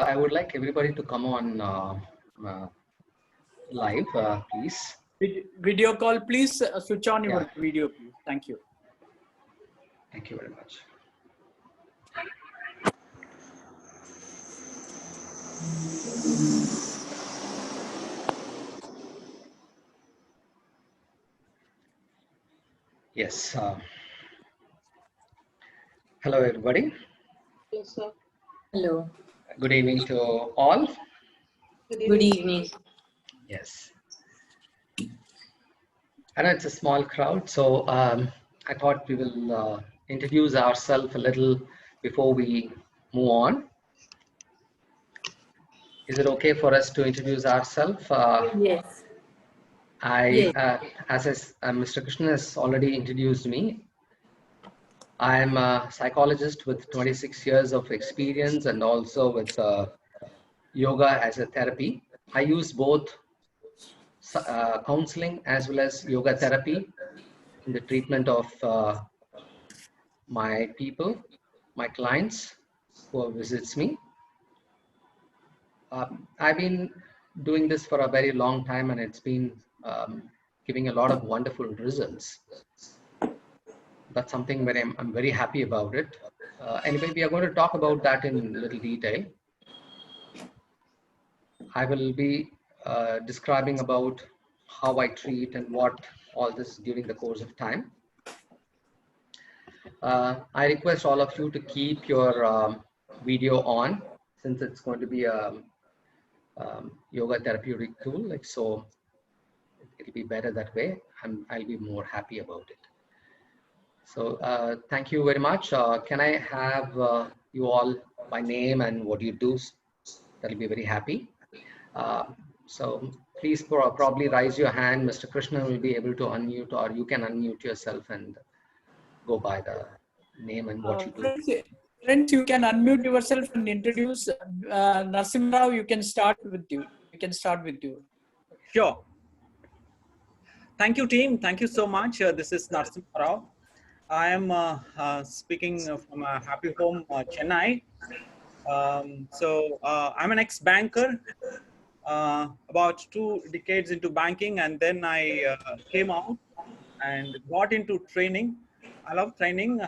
I would like everybody to come on live, please. Video call, please switch on your Yeah. video, please. Thank you. Thank you very much. Yes. Hello, everybody. Yes, sir. Hello. Good evening to all. Good evening. Yes. I know it's a small crowd, so I thought we will introduce ourselves a little before we move on. Is it okay for us to introduce ourselves? Yes. As Mr. Krishnan has already introduced me, I am a psychologist with 26 years of experience and also with yoga as a therapy. I use both counseling as well as yoga therapy in the treatment of my people, my clients who visits me. I've been doing this for a very long time and it's been giving a lot of wonderful results. That's something where I'm very happy about it. Anyway, we are going to talk about that in little detail. I will be describing about how I treat and what all this during the course of time. I request all of you to keep your video on since it's going to be a yoga therapeutic tool. So it'll be better that way. I'll be more happy about it. So thank you very much. Can I have you all by name and what you do? That'll be very happy. So please probably raise your hand. Mr. Krishna will be able to unmute, or you can unmute yourself and go by the name and what you do. Friends, you can unmute yourself and introduce Narasimha Rao. You can start with you. You can start with you. Sure. Thank you, team. Thank you so much. This is Narasimha Rao. I am speaking from a happy home, Chennai. I'm an ex-banker, about 2 decades into banking, and then I came out and got into training. I love training.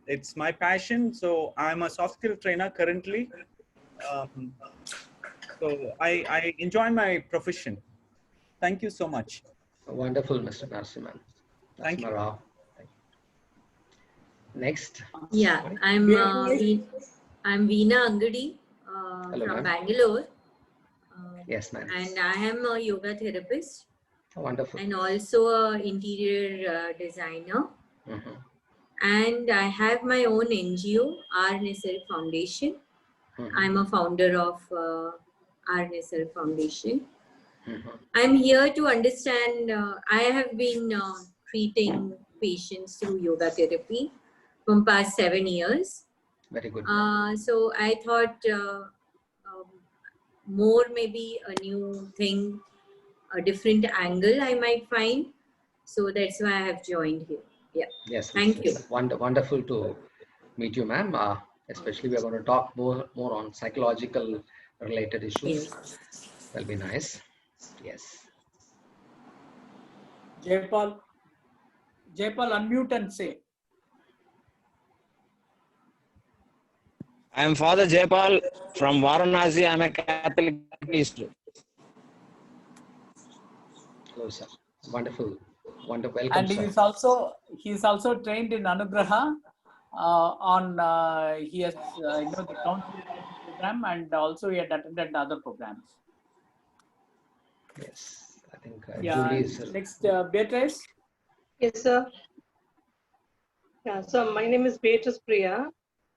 It's my passion. So I'm a soft skill trainer currently. So I enjoy my profession. Thank you so much. Wonderful, Mr. Narasimhan. Thank you. Rao. Thank you. Next. Yeah, I'm Veena Angadi from Bangalore. Yes, ma'am. And I am a yoga therapist. Wonderful. And also an interior designer. Mm-hmm. And I have my own NGO, R. Nisar Foundation. Mm-hmm. I'm a founder of R. Nisar Foundation. Mm-hmm. I'm here to understand, I have been treating patients through yoga therapy from past 7 years. Very good. So I thought more maybe a new thing, a different angle I might find. So that's why I have joined here. Yeah. Yes. Thank you. Wonderful to meet you, ma'am. Especially we are going to talk more on psychological related issues. Yes. That'll be nice. Yes. Jaypal, unmute and say. I am Father Jaypal from Varanasi. I am a Catholic priest. Hello, sir. Wonderful. Welcome, and sir. he is also trained in Anugraha he has the counseling program, and also he had attended other programs. Yes, I think Julie is next. Beatrice. Yes, sir. Yeah, so my name is Beatrice Priya.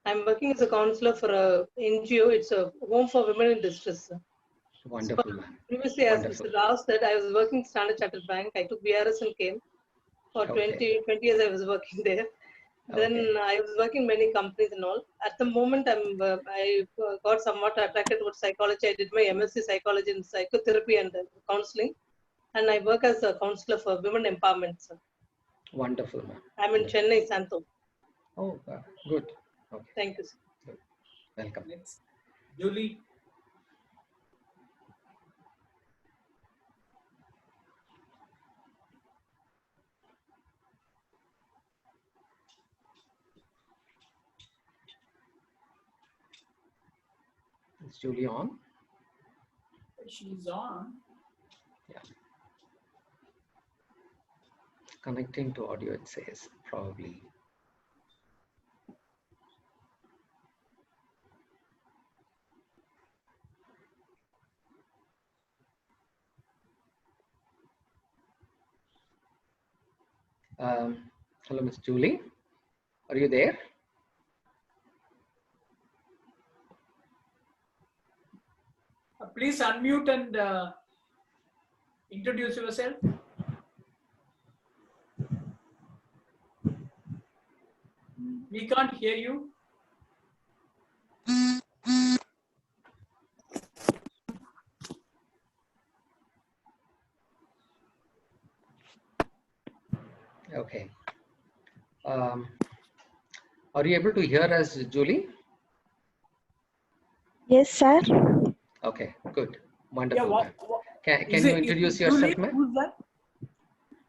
I'm working as a counselor for a NGO. It's a home for women in distress. Wonderful. So previously, as Mr. Rao said, I was working Standard Chartered Bank. I took BRS and came. For 20 years, I was working there. Then I was working in many companies and all. At the moment, I got somewhat attracted towards psychology. I did my MSc Psychology in Psychotherapy and Counseling. And I work as a counselor for women empowerment, sir. Wonderful, ma'am. I'm in Chennai, Santo. Oh, good. Okay. Thank you, sir. Good. Welcome. Julie. Is Julie on? She's on. Yeah. Connecting to audio, it says probably. Hello, Miss Julie. Are you there? Please unmute and introduce yourself. We can't hear you. Okay. Are you able to hear us, Julie? Yes, sir. Okay, good. Yeah, Wonderful. Can is you it- introduce is yourself, Julie? ma'am? Who's that?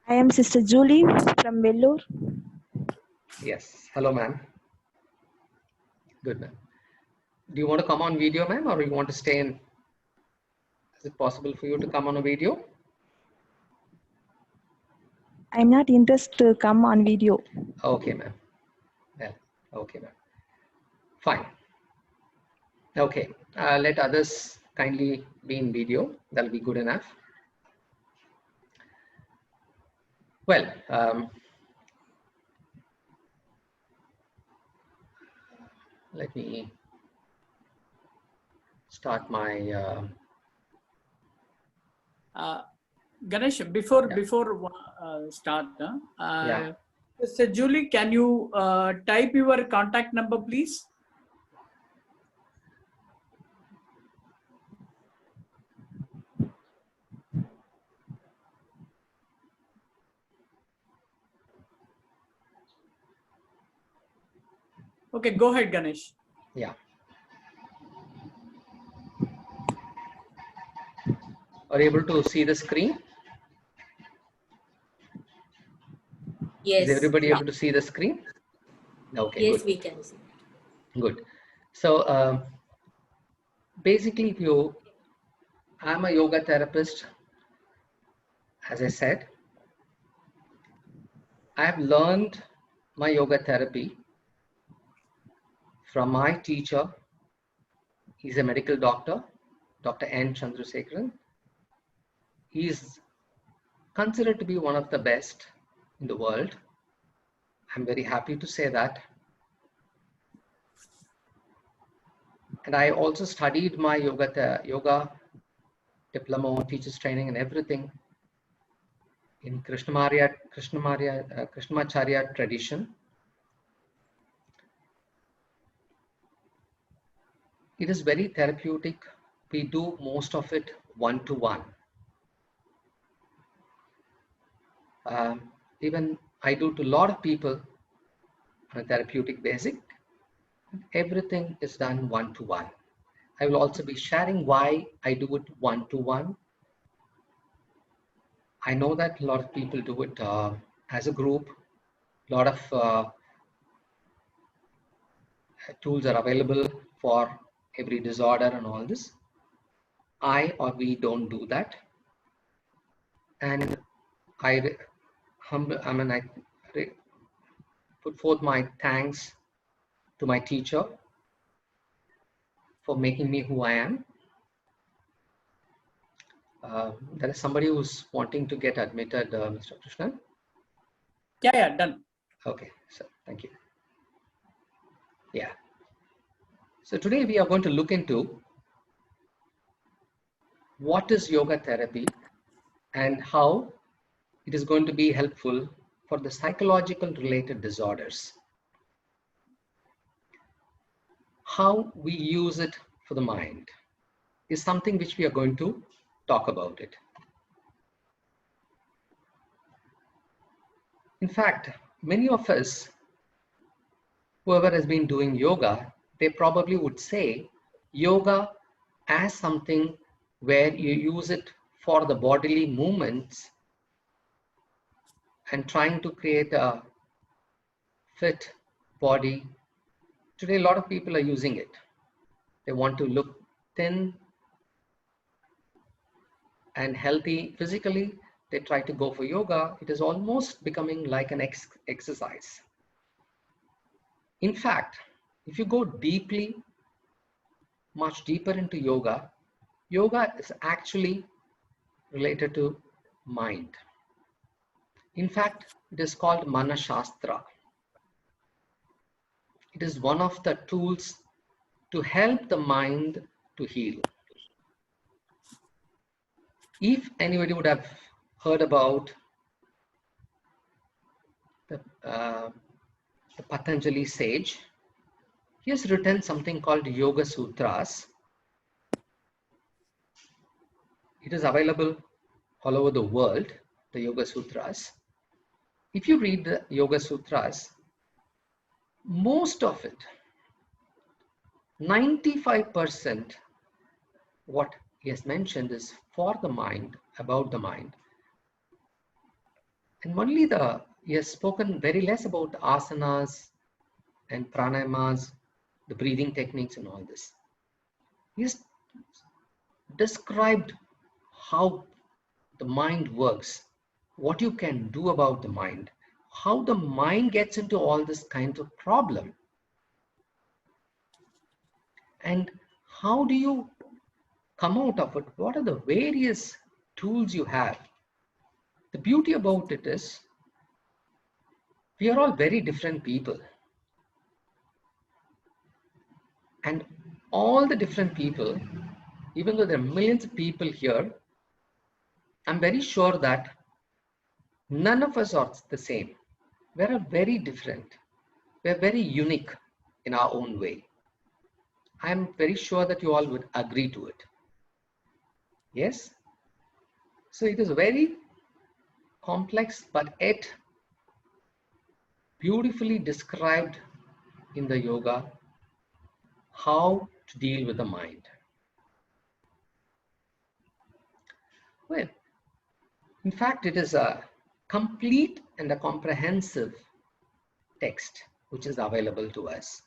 I am Sister Julie from Vellore. Yes. Hello, ma'am. Good, ma'am. Do you want to come on video, ma'am, or you want to stay in? Is it possible for you to come on a video? I'm not interested to come on video. Okay, ma'am. Well, okay, ma'am. Fine. Okay. Let others kindly be in video. That'll be good enough. Well, let me start my. Ganesh, before start, Yeah. Mr. Julie, can you type your contact number, please? Okay, go ahead, Ganesh. Yeah. Are you able to see the screen? Yes. Is everybody Yeah. able to see the screen? Okay, Yes, good. we can see. Good. So basically, I'm a yoga therapist. As I said, I have learned my yoga therapy from my teacher. He's a medical doctor, Dr. N. Chandrasekharan. He is considered to be one of the best in the world. I'm very happy to say that. And I also studied my yoga diploma, teachers training, and everything in Krishnamacharya tradition. It is very therapeutic. We do most of it one-to-one. Even I do to a lot of people on a therapeutic basic. Everything is done one-to-one. I will also be sharing why I do it one-to-one. I know that a lot of people do it as a group. A lot of tools are available for every disorder and all this. We don't do that. And I put forth my thanks to my teacher for making me who I am. There is somebody who's wanting to get admitted, Mr. Krishnan. Yeah, done. Okay, so thank you. Yeah. So today we are going to look into what is yoga therapy and how it is going to be helpful for the psychological related disorders. How we use it for the mind is something which we are going to talk about it. In fact, many of us, whoever has been doing yoga, they probably would say yoga as something where you use it for the bodily movements and trying to create a fit body. Today, a lot of people are using it. They want to look thin and healthy physically. They try to go for yoga. It is almost becoming like an exercise. In fact, if you go deeply, much deeper into yoga, yoga is actually related to mind. In fact, it is called Manashastra. It is one of the tools to help the mind to heal. If anybody would have heard about the Patanjali sage, he has written something called Yoga Sutras. It is available all over the world, the Yoga Sutras. If you read the Yoga Sutras, most of it, 95%, what he has mentioned is for the mind, about the mind. And only he has spoken very less about asanas and pranayamas, the breathing techniques and all this. He has described how the mind works, what you can do about the mind, how the mind gets into all this kind of problem. And how do you come out of it? What are the various tools you have? The beauty about it is, we are all very different people. And all the different people, even though there are millions of people here, I'm very sure that none of us are the same. We are very different. We are very unique in our own way. I'm very sure that you all would agree to it. Yes? So it is very complex, but yet beautifully described in the yoga, how to deal with the mind. Well, in fact, it is a complete and a comprehensive text which is available to us.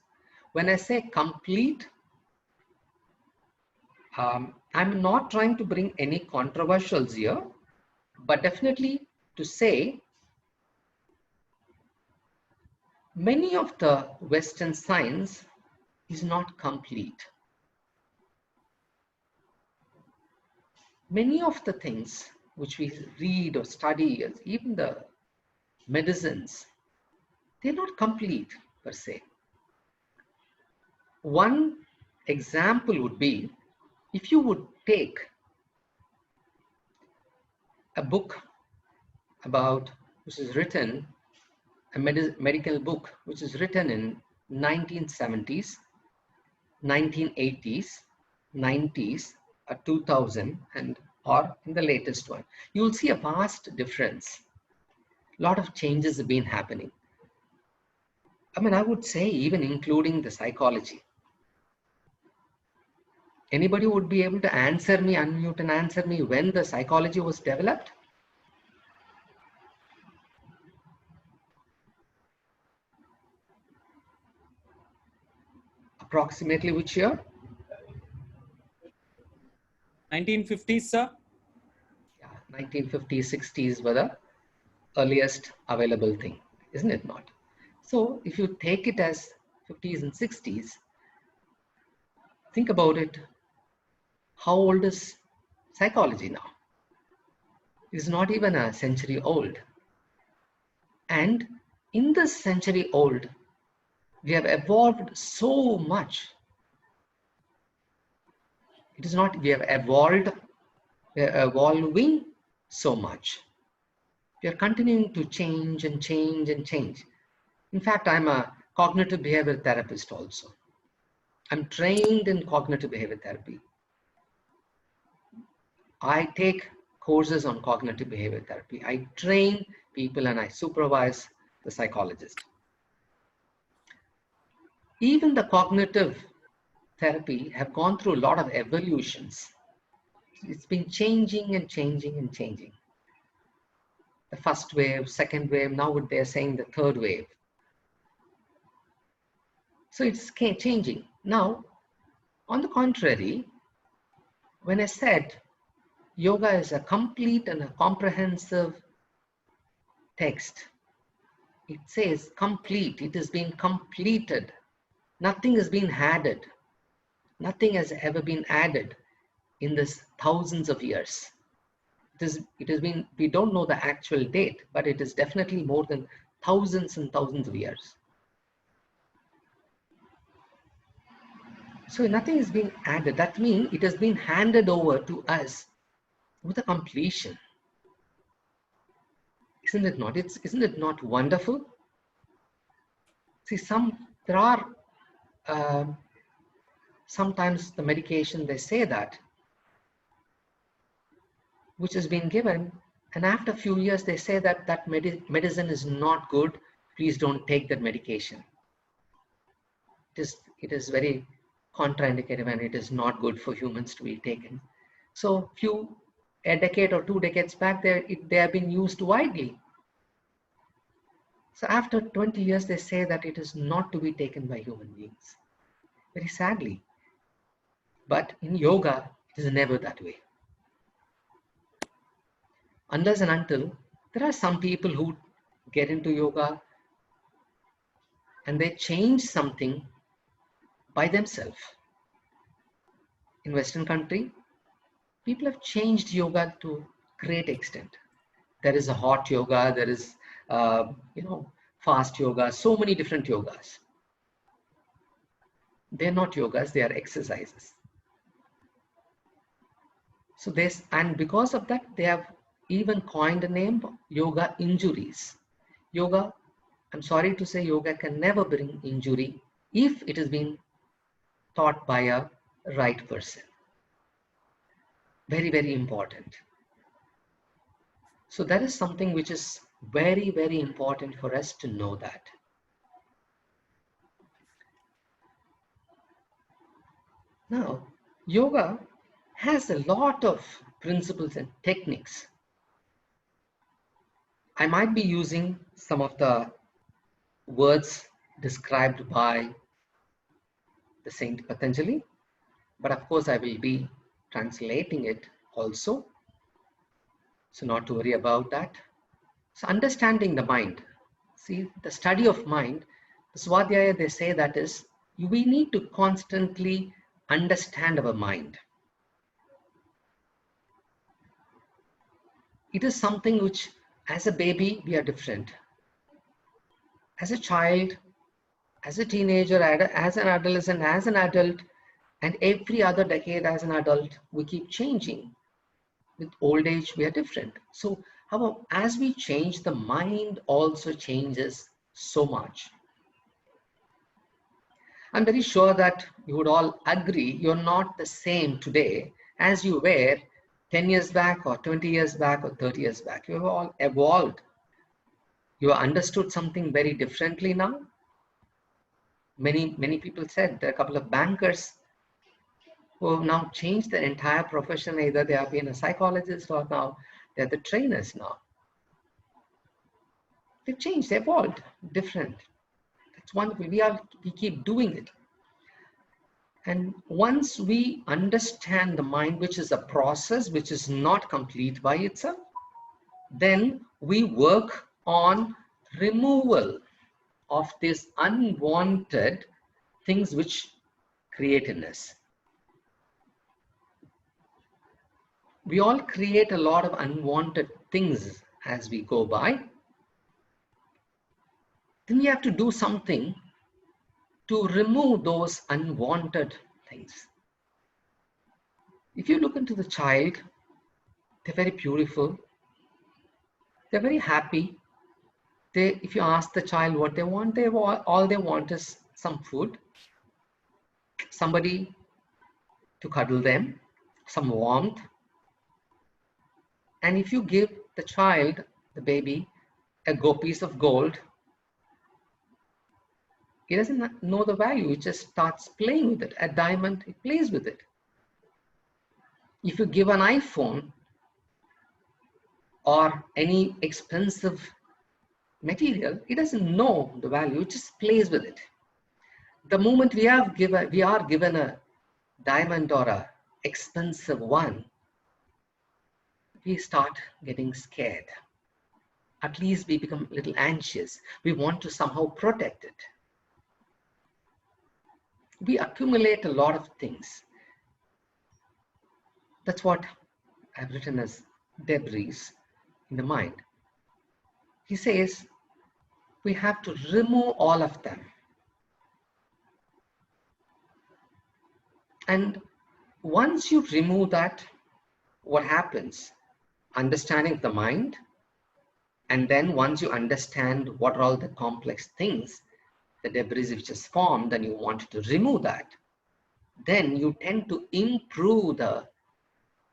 When I say complete, I'm not trying to bring any controversials here, but definitely to say many of the Western science is not complete. Many of the things which we read or study, even the medicines, they're not complete per se. One example would be, if you would take a book about, which is written, a medical book, which is written in 1970s, 1980s, 90s, 2000, or in the latest one, you will see a vast difference. A lot of changes have been happening. I mean, I would say even including the psychology. Anybody would be able to answer me, unmute and answer me when the psychology was developed? Approximately which year? 1950s, sir. Yeah, 1950s, 60s were the earliest available thing, isn't it not? So if you take it as 50s and 60s, think about it. How old is psychology now? It's not even a century old. And in this century old, we have evolved so much. It is not we have evolved, we are evolving so much. We are continuing to change and change and change. In fact, I'm a cognitive behavior therapist also. I'm trained in cognitive behavior therapy. I take courses on cognitive behavior therapy. I train people and I supervise the psychologist. Even the cognitive therapy have gone through a lot of evolutions. It's been changing and changing and changing. The first wave, second wave, now they're saying the third wave. So it's changing. Now, on the contrary, when I said yoga is a complete and a comprehensive text, it says complete, it has been completed. Nothing has been added. Nothing has ever been added in this thousands of years. It has been, we don't know the actual date, but it is definitely more than thousands and thousands of years. So nothing has been added. That means it has been handed over to us with a completion. Isn't it not? Isn't it not wonderful? See, there are sometimes the medication, they say that, which has been given, and after a few years they say that that medicine is not good, please don't take that medication. It is very contraindicated and it is not good for humans to be taken. So a decade or 2 decades back, they have been used widely. So after 20 years, they say that it is not to be taken by human beings, very sadly. But in yoga, it is never that way. Unless and until there are some people who get into yoga and they change something by themselves. In Western country, people have changed yoga to great extent. There is a hot yoga, there is fast yoga, so many different yogas. They're not yogas, they are exercises. So and because of that, they have even coined a name, yoga injuries. Yoga, I'm sorry to say, yoga can never bring injury if it has been taught by a right person. Very, very important. So that is something which is very, very important for us to know that. Now, yoga has a lot of principles and techniques. I might be using some of the words described by the Saint Patanjali, but of course I will be translating it also. So not to worry about that. So understanding the mind. See, the study of mind, the Swadhyaya, they say that is, we need to constantly understand our mind. It is something which, as a baby, we are different. As a child, as a teenager, as an adolescent, as an adult, and every other decade as an adult, we keep changing. With old age, we are different. So, however, as we change, the mind also changes so much. I'm very sure that you would all agree you're not the same today as you were 10 years back or 20 years back or 30 years back. You have all evolved. You have understood something very differently now. Many people said there are a couple of bankers who have now changed their entire profession. Either they have been a psychologist or now they're the trainers now. They've changed, they evolved, different. That's wonderful. We keep doing it. And once we understand the mind, which is a process which is not complete by itself, then we work on removal of these unwanted things which create in us. We all create a lot of unwanted things as we go by. Then we have to do something to remove those unwanted things. If you look into the child, they're very beautiful. They're very happy. If you ask the child what they want, all they want is some food, somebody to cuddle them, some warmth. And if you give the child, the baby, a piece of gold, He doesn't know the value. He just starts playing with it. A diamond, he plays with it. If you give an iPhone or any expensive material, he doesn't know the value. He just plays with it. The moment we are given a diamond or a expensive one, we start getting scared. At least we become a little anxious. We want to somehow protect it. We accumulate a lot of things. That's what I've written as debris in the mind. He says we have to remove all of them. And once you remove that, what happens? Understanding the mind. And then once you understand what are all the complex things, the debris which is formed, then you want to remove that. Then you tend to improve the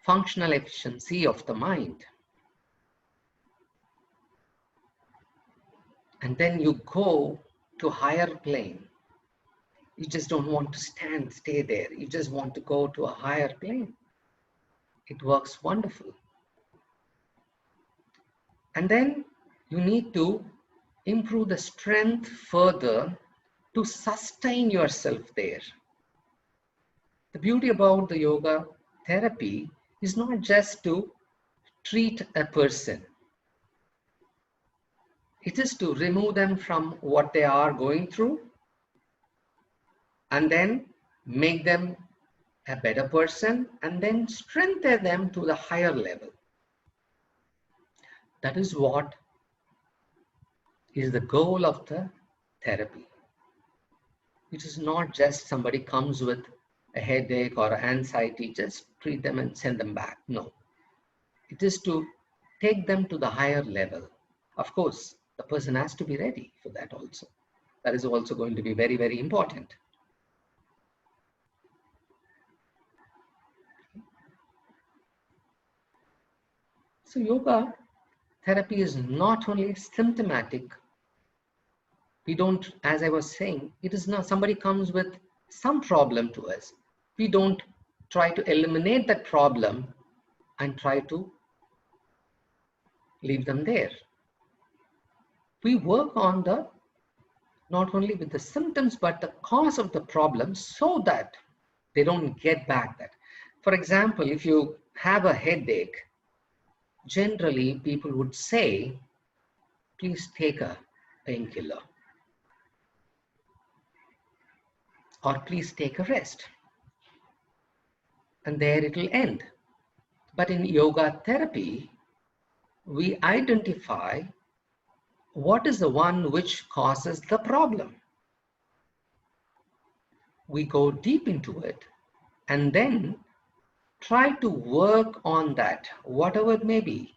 functional efficiency of the mind. And then you go to higher plane. You just don't want to stay there. You just want to go to a higher plane. It works wonderful. And then you need to improve the strength further to sustain yourself there. The beauty about the yoga therapy is not just to treat a person. It is to remove them from what they are going through and then make them a better person and then strengthen them to the higher level. That is what is the goal of the therapy. It is not just somebody comes with a headache or anxiety, just treat them and send them back. No. It is to take them to the higher level. Of course, the person has to be ready for that also. That is also going to be very, very important. So yoga therapy is not only symptomatic. We don't, as I was saying, it is not somebody comes with some problem to us. We don't try to eliminate that problem and try to leave them there. We work on the, not only with the symptoms, but the cause of the problem so that they don't get back that. For example, if you have a headache, generally people would say, please take a painkiller. Or please take a rest. And there it will end. But in yoga therapy, we identify what is the one which causes the problem. We go deep into it and then try to work on that, whatever it may be.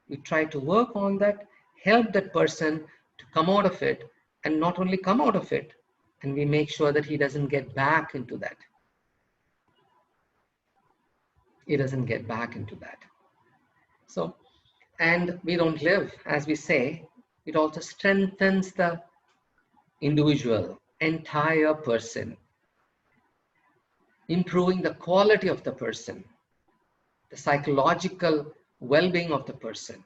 We try to work on that, help that person to come out of it, and not only come out of it, and we make sure that he doesn't get back into that. He doesn't get back into that. So, and we don't live, as we say, it also strengthens the individual, entire person, improving the quality of the person, the psychological well-being of the person.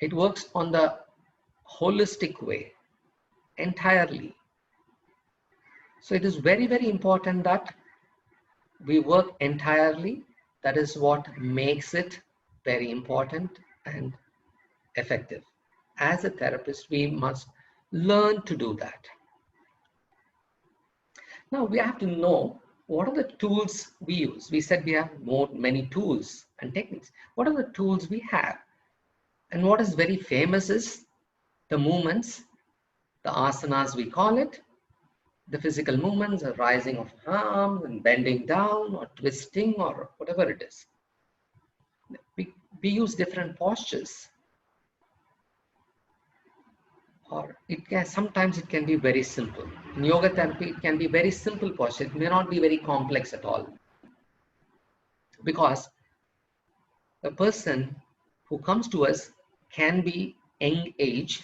It works on the holistic way, entirely. So it is very, very important that we work entirely. That is what makes it very important and effective. As a therapist, we must learn to do that. Now we have to know what are the tools we use. We said we have many tools and techniques. What are the tools we have? And what is very famous is the movements, the asanas we call it, the physical movements, the rising of arms and bending down or twisting or whatever it is. We use different postures. Or sometimes it can be very simple. In yoga therapy, it can be very simple posture. It may not be very complex at all. Because a person who comes to us can be young age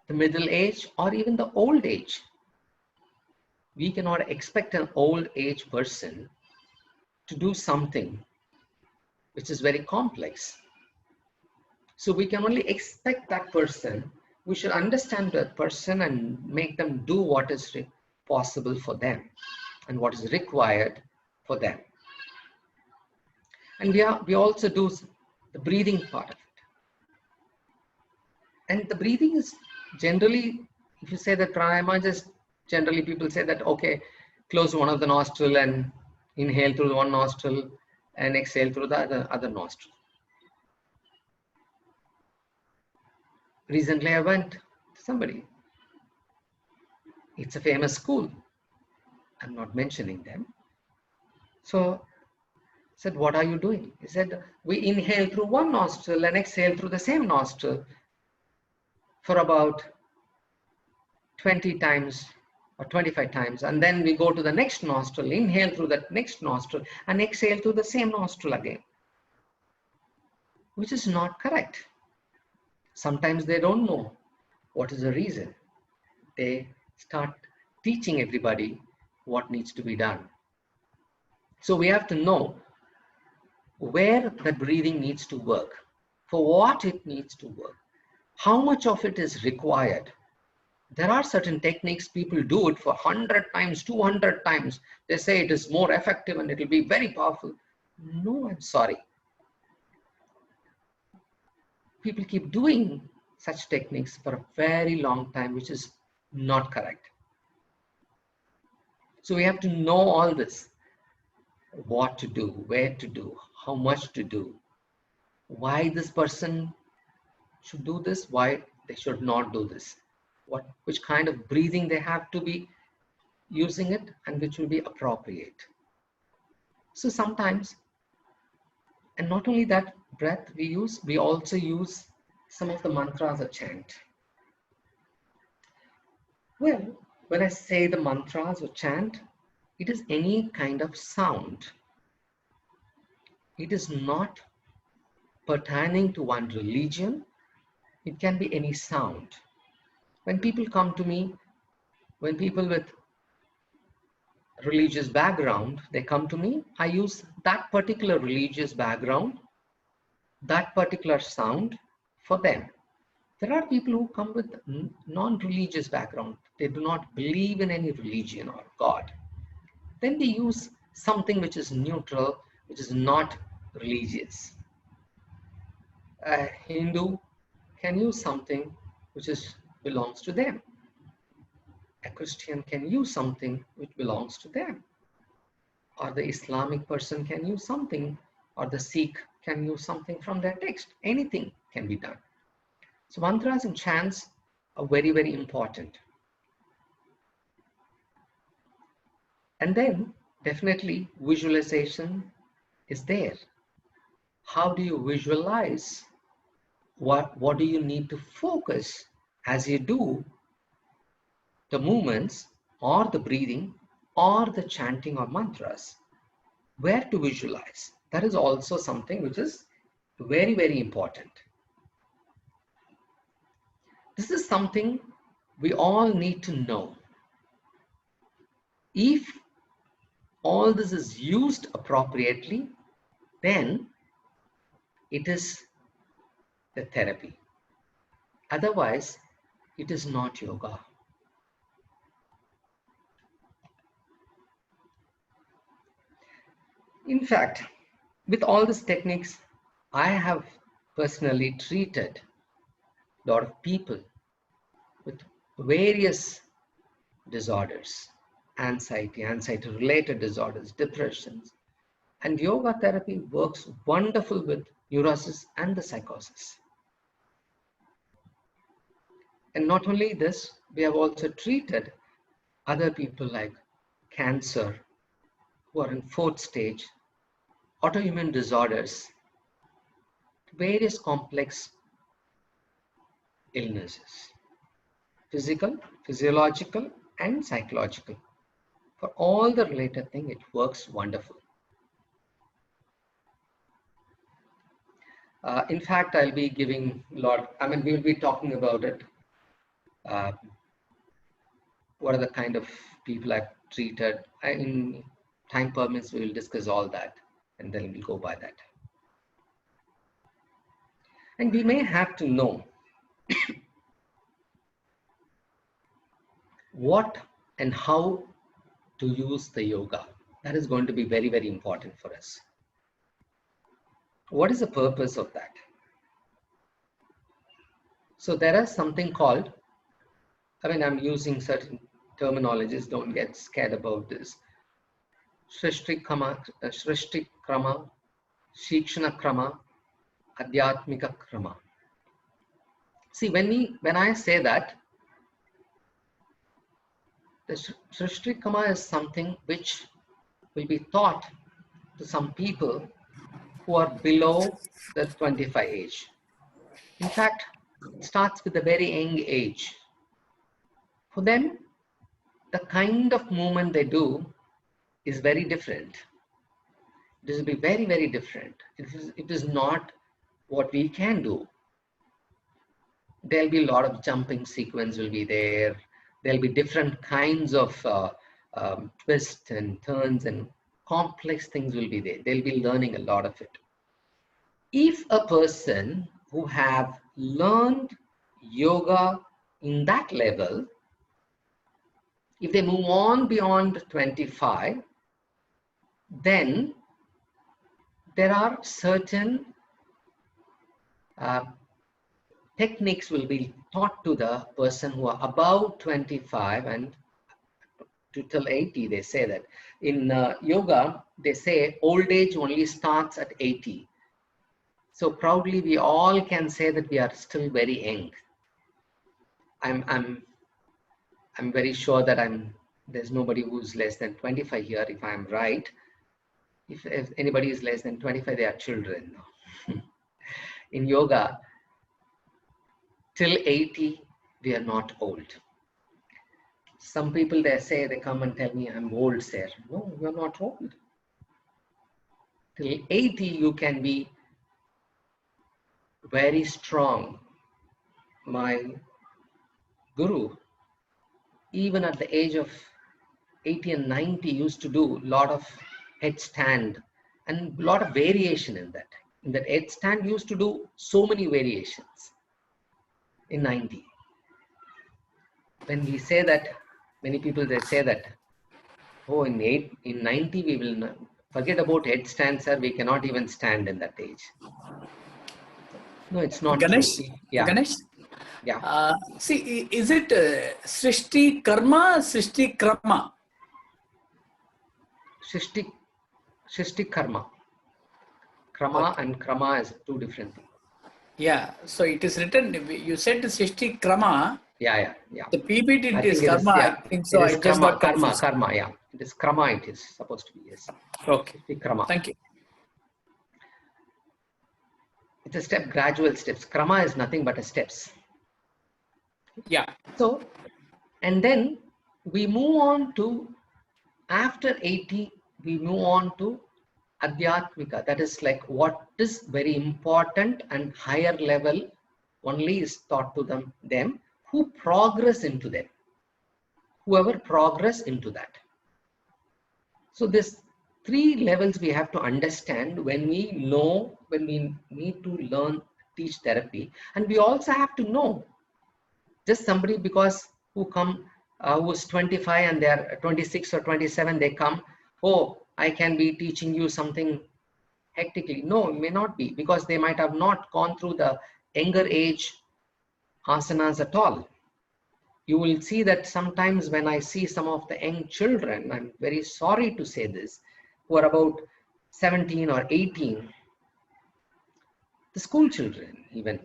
the middle age, or even the old age. We cannot expect an old age person to do something which is very complex. So we can only expect that person. We should understand that person and make them do what is possible for them and what is required for them. And we also do the breathing part of it. And the breathing is generally, if you say that pranayama, just generally people say that, okay, close one of the nostril and inhale through one nostril and exhale through the other nostril. Recently I went to somebody. It's a famous school. I'm not mentioning them. So I said, what are you doing? He said, we inhale through one nostril and exhale through the same nostril for about 20 times or 25 times. And then we go to the next nostril, inhale through that next nostril and exhale through the same nostril again, which is not correct. Sometimes they don't know what is the reason. They start teaching everybody what needs to be done. So we have to know where that breathing needs to work, for what it needs to work, how much of it is required. There are certain techniques, people do it for 100 times, 200 times. They say it is more effective and it will be very powerful. No, I'm sorry. People keep doing such techniques for a very long time, which is not correct. So we have to know all this. What to do, where to do, how much to do, why this person should do this, why they should not do this, which kind of breathing they have to be using it, and which will be appropriate. So sometimes, and not only that breath we also use some of the mantras or chant. Well, when I say the mantras or chant, it is any kind of sound. It is not pertaining to one religion. It can be any sound. When people come to me, when people with religious background, they come to me, I use that particular religious background, that particular sound for them. There are people who come with non-religious background. They do not believe in any religion or God. Then they use something which is neutral, which is not religious. A Hindu can use something which belongs to them. A Christian can use something which belongs to them. Or the Islamic person can use something, or the Sikh can use something from their text. Anything can be done. So mantras and chants are very, very important. And then definitely visualization is there. How do you visualize? What do you need to focus as you do the movements or the breathing or the chanting or mantras? Where to visualize? That is also something which is very, very important. This is something we all need to know. If all this is used appropriately, then it is the therapy. Otherwise, it is not yoga. In fact, with all these techniques, I have personally treated a lot of people with various disorders, anxiety-related disorders, depressions. And yoga therapy works wonderful with neurosis and the psychosis. And not only this, we have also treated other people like cancer, who are in 4th stage, autoimmune disorders, various complex illnesses, physical, physiological, and psychological. For all the related thing, it works wonderful. In fact, I'll be giving we'll be talking about it what are the kind of people I've treated. In time permits, we will discuss all that, and then we'll go by that. And we may have to know what and how to use the yoga. That is going to be very, very important for us. What is the purpose of that? So there is something called, I'm using certain terminologies, don't get scared about this. Srishti Krama, Shikshana Krama, Adhyatmika Krama. See, when I say that, the Srishti Krama is something which will be taught to some people who are below the 25 age. In fact, it starts with a very young age. For them, the kind of movement they do is very different. It will be very, very different. It is not what we can do. There'll be a lot of jumping sequence will be there. There'll be different kinds of twists and turns and complex things will be there. They'll be learning a lot of it. If a person who have learned yoga in that level, if they move on beyond 25, then there are certain techniques will be taught to the person who are above 25 and to till 80. They say that in yoga, they say old age only starts at 80. So proudly, we all can say that we are still very young. I'm very sure that there's nobody who's less than 25 here, if I'm right. If anybody is less than 25, they are children. In yoga, till 80, we are not old. Some people, they come and tell me, I'm old, sir. No, you're not old. Till 80, you can be very strong. My guru, even at the age of 80 and 90, used to do a lot of headstand and a lot of variation in that. In that headstand, used to do so many variations in 90. When we say that, many people, they say that, oh, in 90, we will not, forget about headstand, sir. We cannot even stand in that age. No, it's not Ganesh, true. Yeah. Ganesh? Yeah. See, is it Srishti Karma, Srishti Krama? Srishti Karma. Krama and Krama is two different things. Yeah, so it is written, you said Srishti Krama. Yeah. The PPT it is think Karma, yeah. I think so. It is I just got confused. Karma, yeah. It is Krama, it is supposed to be, yes. Okay. Krama. Thank you. It's a step, gradual steps. Krama is nothing but a steps. Yeah. So, and then we move on to, after 80, we move on to Adhyatmika. That is like what is very important and higher level only is taught to them who progress into them. Whoever progress into that. So this 3 levels we have to understand when we need to learn, teach therapy. And we also have to know, just somebody because who is 25 and they are 26 or 27, they come, oh, I can be teaching you something hectically. No, it may not be, because they might have not gone through the younger age asanas at all. You will see that sometimes when I see some of the young children, I'm very sorry to say this, who are about 17 or 18, the school children even,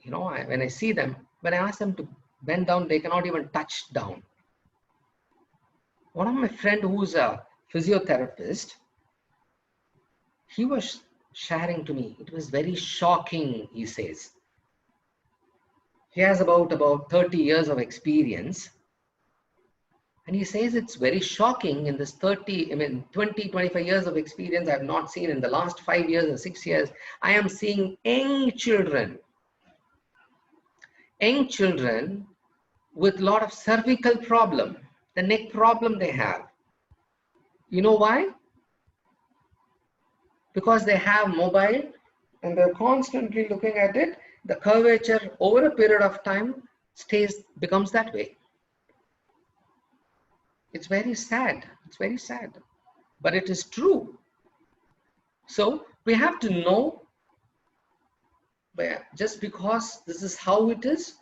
when I see them, when I ask them to bend down, they cannot even touch down. One of my friend who's a physiotherapist, he was sharing to me, it was very shocking, he says. He has about 30 years of experience. And he says it's very shocking in this 20, 25 years of experience I have not seen in the last 5 years or 6 years. I am seeing young children with a lot of cervical problem, the neck problem they have. You know why? Because they have mobile and they're constantly looking at it. The curvature over a period of time becomes that way. It's very sad. It's very sad, but it is true. So we have to know, just because this is how it is,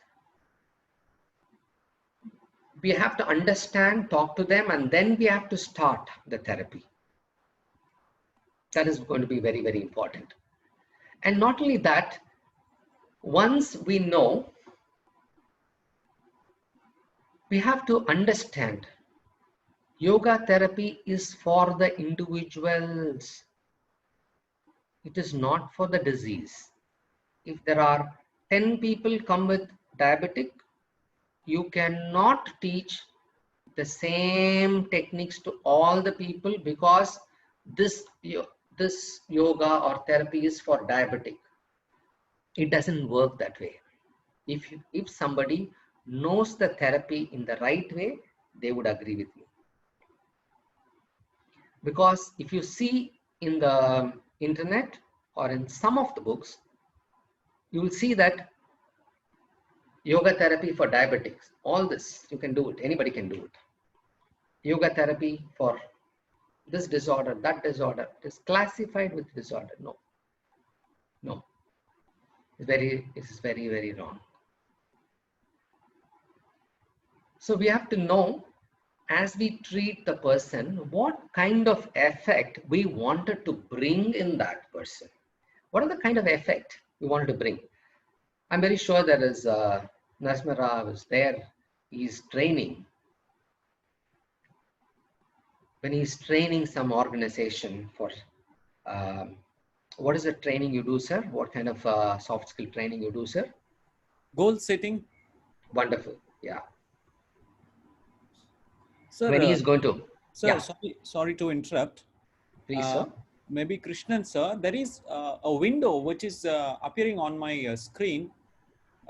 we have to understand, talk to them, and then we have to start the therapy. That is going to be very, very important. And not only that, once we know, we have to understand yoga therapy is for the individuals. It is not for the disease. If there are 10 people come with diabetic, you cannot teach the same techniques to all the people, because this yoga or therapy is for diabetic. It doesn't work that way. If somebody knows the therapy in the right way, they would agree with me. Because if you see in the internet or in some of the books, you will see that yoga therapy for diabetics, all this, you can do it. Anybody can do it. Yoga therapy for this disorder, that disorder, it is classified with disorder. No. No. It is very, very wrong. So we have to know, as we treat the person, what kind of effect we wanted to bring in that person. What are the kind of effect we wanted to bring? I'm very sure there is Narasimha Rao is there. He's training. When he's training some organization for, what is the training you do, sir? What kind of soft skill training you do, sir? Goal setting. Wonderful. Yeah. Sir, when he is going to. Sir, yeah. sorry to interrupt. Please, sir. Maybe Krishnan, sir, there is a window which is appearing on my screen.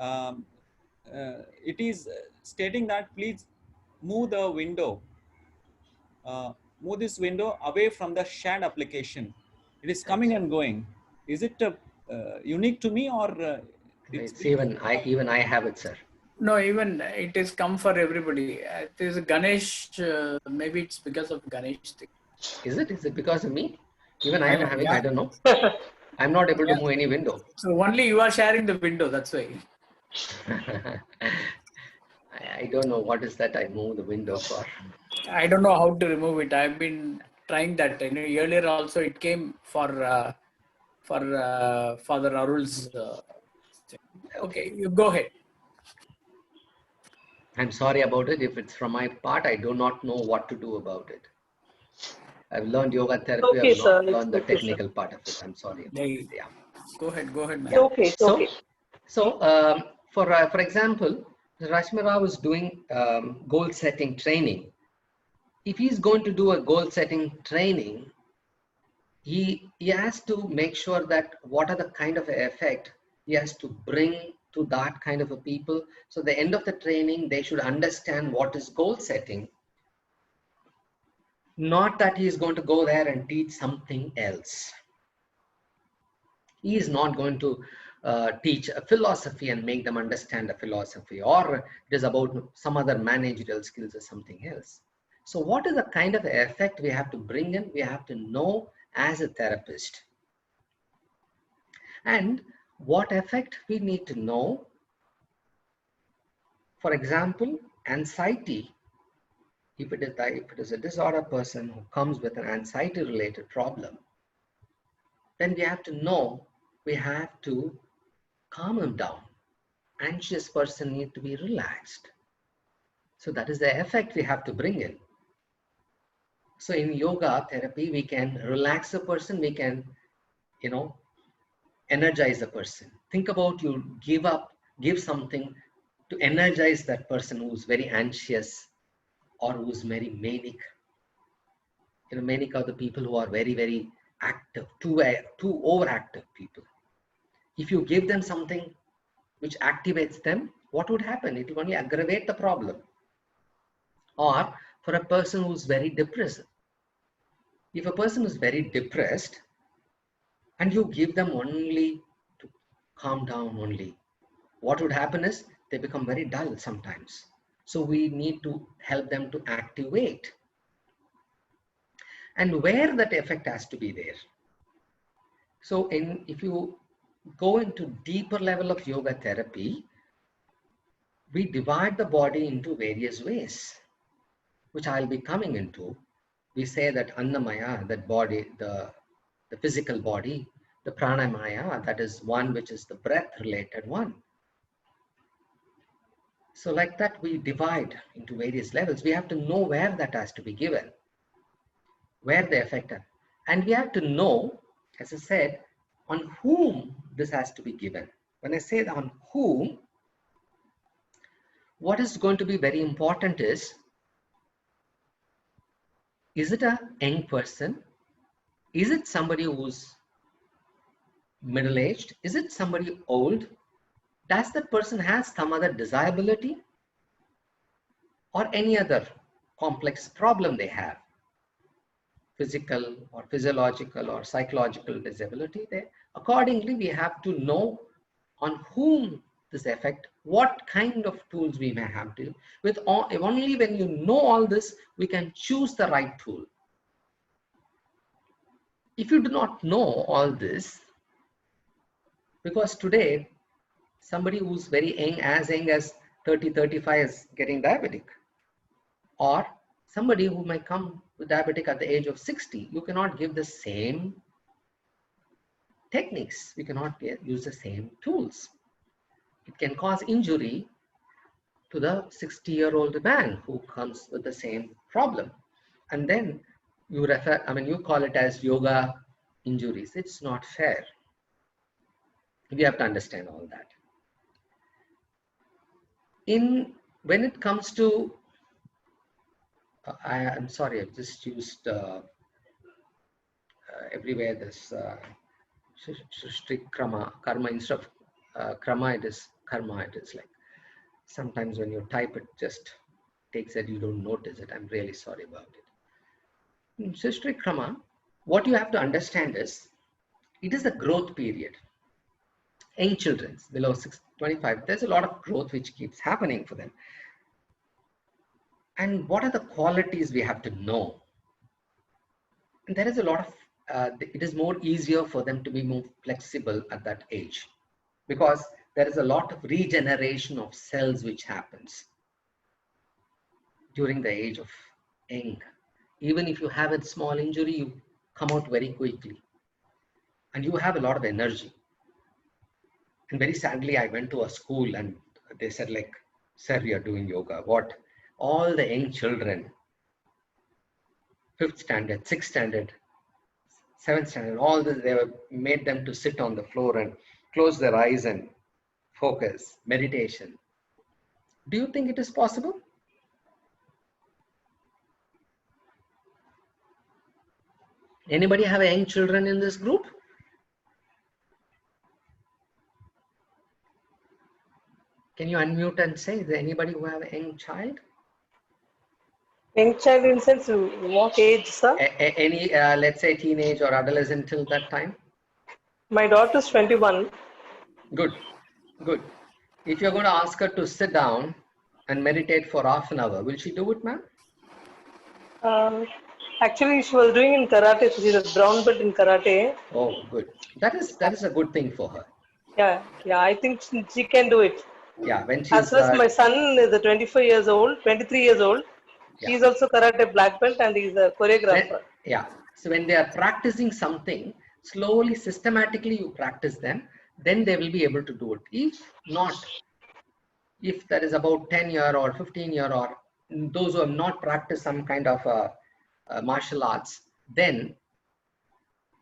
It is stating that please move the window. Move this window away from the shared application. It is coming and going. Is it unique to me, or it's even I have it, sir? No, even it is come for everybody. It is Ganesh. Maybe it's because of Ganesh thing. Is it? Is it because of me? Even I am having. I don't know. I'm not able to move any window. So only you are sharing the window. That's why. I don't know what is that I move the window for. I don't know how to remove it. I've been trying that. You know, earlier also it came for Father Arul's. Okay, you go ahead. I'm sorry about it. If it's from my part, I do not know what to do about it. I've learned yoga therapy. Okay, I've not sir. learned the technical part of it. I'm sorry. Yeah. Go ahead, man. Yeah. Okay, okay. So for example, Narasimha Rao is doing goal setting training. If he's going to do a goal setting training, he has to make sure that what are the kind of effect he has to bring to that kind of a people. So the end of the training, they should understand what is goal setting. Not that he is going to go there and teach something else. He is not going to teach a philosophy and make them understand a philosophy, or it is about some other managerial skills or something else. So what is the kind of effect we have to bring in? We have to know as a therapist. And what effect we need to know. For example, anxiety. If it is a disorder person who comes with an anxiety related problem, then we have to know, we have to calm him down. Anxious person need to be relaxed. So that is the effect we have to bring in. So in yoga therapy, we can relax a person, we can, energize a person. Think about you give something to energize that person who's very anxious or who's very manic. Manic are the people who are very, very active, too overactive people. If you give them something which activates them, what would happen? It will only aggravate the problem. Or for a person who's very depressed, if a person is very depressed and you give them only to calm down only, what would happen is they become very dull sometimes. So we need to help them to activate. And where that effect has to be there. So if you go into deeper level of yoga therapy, we divide the body into various ways, which I'll be coming into. We say that Annamaya, that body, the physical body, the Pranamaya, that is one which is the breath related one. So like that, we divide into various levels. We have to know where that has to be given, where the effect are. And we have to know, as I said, on whom this has to be given. When I say on whom, what is going to be very important is it a young person? Is it somebody who's middle-aged? Is it somebody old? Does that person have some other disability or any other complex problem they have? Physical or physiological or psychological disability there. Accordingly, we have to know on whom this effect, what kind of tools we may have to. With only when you know all this, we can choose the right tool. If you do not know all this, because today, somebody who's very young as 30, 35 is getting diabetic, or somebody who might come with diabetic at the age of 60, you cannot give the same techniques. We cannot use the same tools. It can cause injury to the 60-year-old man who comes with the same problem. And then you you call it as yoga injuries. It's not fair. We have to understand all that. When it comes to, I'm sorry, I've just used everywhere this strict karma instead of krama, it is karma. It is like sometimes when you type it just takes it, you don't notice it. I'm really sorry about it. So strict karma, what you have to understand is it is a growth period. Young children below 25, there's a lot of growth which keeps happening for them. And what are the qualities we have to know? And there is a lot of, it is more easier for them to be more flexible at that age, because there is a lot of regeneration of cells which happens during the age of young. Even if you have a small injury, you come out very quickly and you have a lot of energy. And very sadly, I went to a school and they said like, sir, we are doing yoga. What? All the young children, 5th standard, 6th standard, 7th standard, all this, they were made them to sit on the floor and close their eyes and focus, meditation. Do you think it is possible? Anybody have young children in this group? Can you unmute and say, is there anybody who have a young child? Young child in sense, what age, sir? Any, let's say teenage or adolescent till that time? My daughter is 21. Good, good. If you're going to ask her to sit down and meditate for half an hour, will she do it, ma'am? Actually, she was doing in karate. She's a brown belt in karate. Oh, good. That is a good thing for her. Yeah, I think she can do it. Yeah, when she's... As well as my son is 23 years old. Yeah. He's also karate black belt and he's a choreographer. So when they are practicing something, slowly, systematically you practice them, then they will be able to do it. If not, if there is about 10 year or 15 year or those who have not practiced some kind of martial arts, then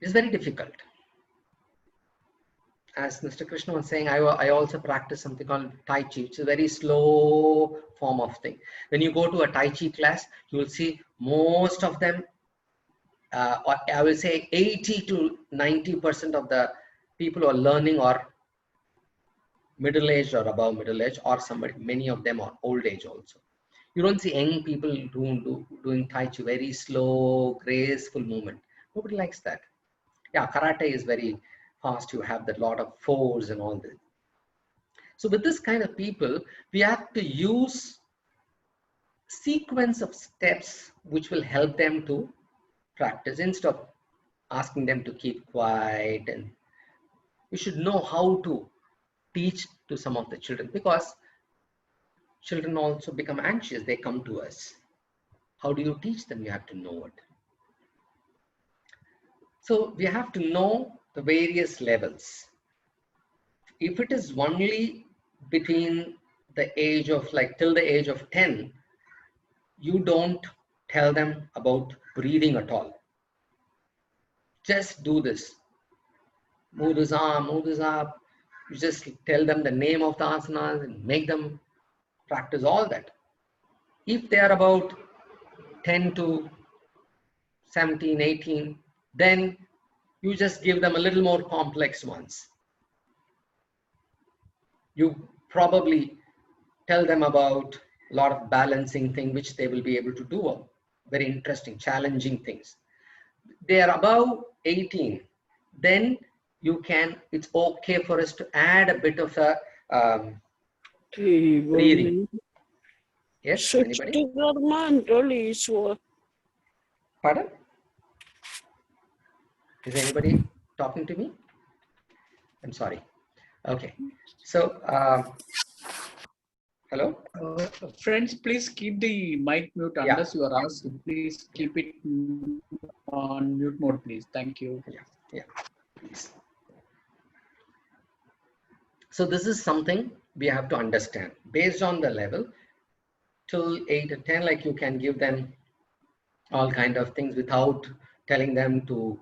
it's very difficult. As Mr. Krishna was saying, I also practice something called Tai Chi, which is a very slow form of thing. When you go to a Tai Chi class, you will see most of them, or I will say 80 to 90% of the people who are learning or middle-aged or above middle-aged, or somebody, many of them are old age also. You don't see young people doing Tai Chi, very slow, graceful movement. Nobody likes that. Yeah, karate is very fast. You have that lot of force and all this. So with this kind of people, we have to use sequence of steps which will help them to practice instead of asking them to keep quiet. And we should know how to teach to some of the children, because children also become anxious. They come to us. How do you teach them? You have to know it. So we have to know the various levels. If it is only between the age of like till the age of 10, you don't tell them about breathing at all. Just do this. Move this arm, move this up. You just tell them the name of the asanas and make them practice all that. If they are about 10 to 17, 18, then you just give them a little more complex ones. You probably tell them about a lot of balancing thing which they will be able to do, very interesting, challenging things. They are above 18, then you can, it's okay for us to add a bit of a breathing. Yes, anybody? Pardon? Is anybody talking to me? I'm sorry. Okay. So, hello? Friends, please keep the mic mute unless you are asked. Please keep it on mute mode, please. Thank you. Yeah, please. So this is something we have to understand. Based on the level, till 8 or 10, like you can give them all kind of things without telling them to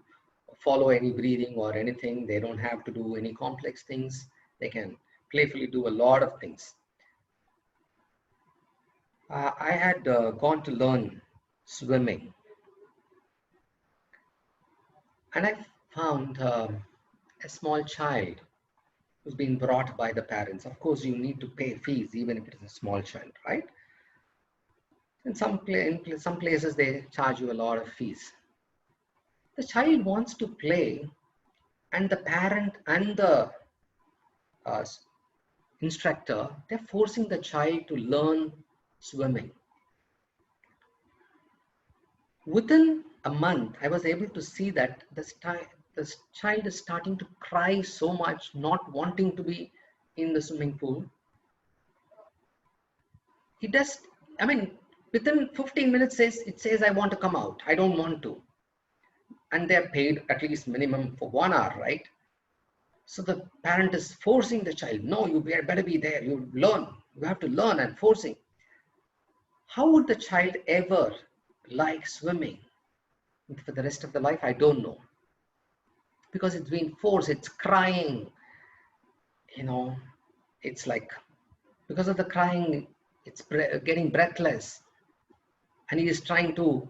follow any breathing or anything. They don't have to do any complex things. They can playfully do a lot of things. I had gone to learn swimming, and I found a small child who's been brought by the parents. Of course, you need to pay fees even if it is a small child, right? In some places, they charge you a lot of fees. The child wants to play, and the parent and the instructor, they're forcing the child to learn swimming. Within a month, I was able to see that this child is starting to cry so much, not wanting to be in the swimming pool. He does, I mean, within 15 minutes, it says, I want to come out. I don't want to. And they're paid at least minimum for 1 hour, right? So the parent is forcing the child, no, you better be there. You learn. You have to learn, and forcing. How would the child ever like swimming for the rest of the life? I don't know. Because it's being forced, it's crying. You know, it's like, because of the crying, it's getting breathless. And he is trying to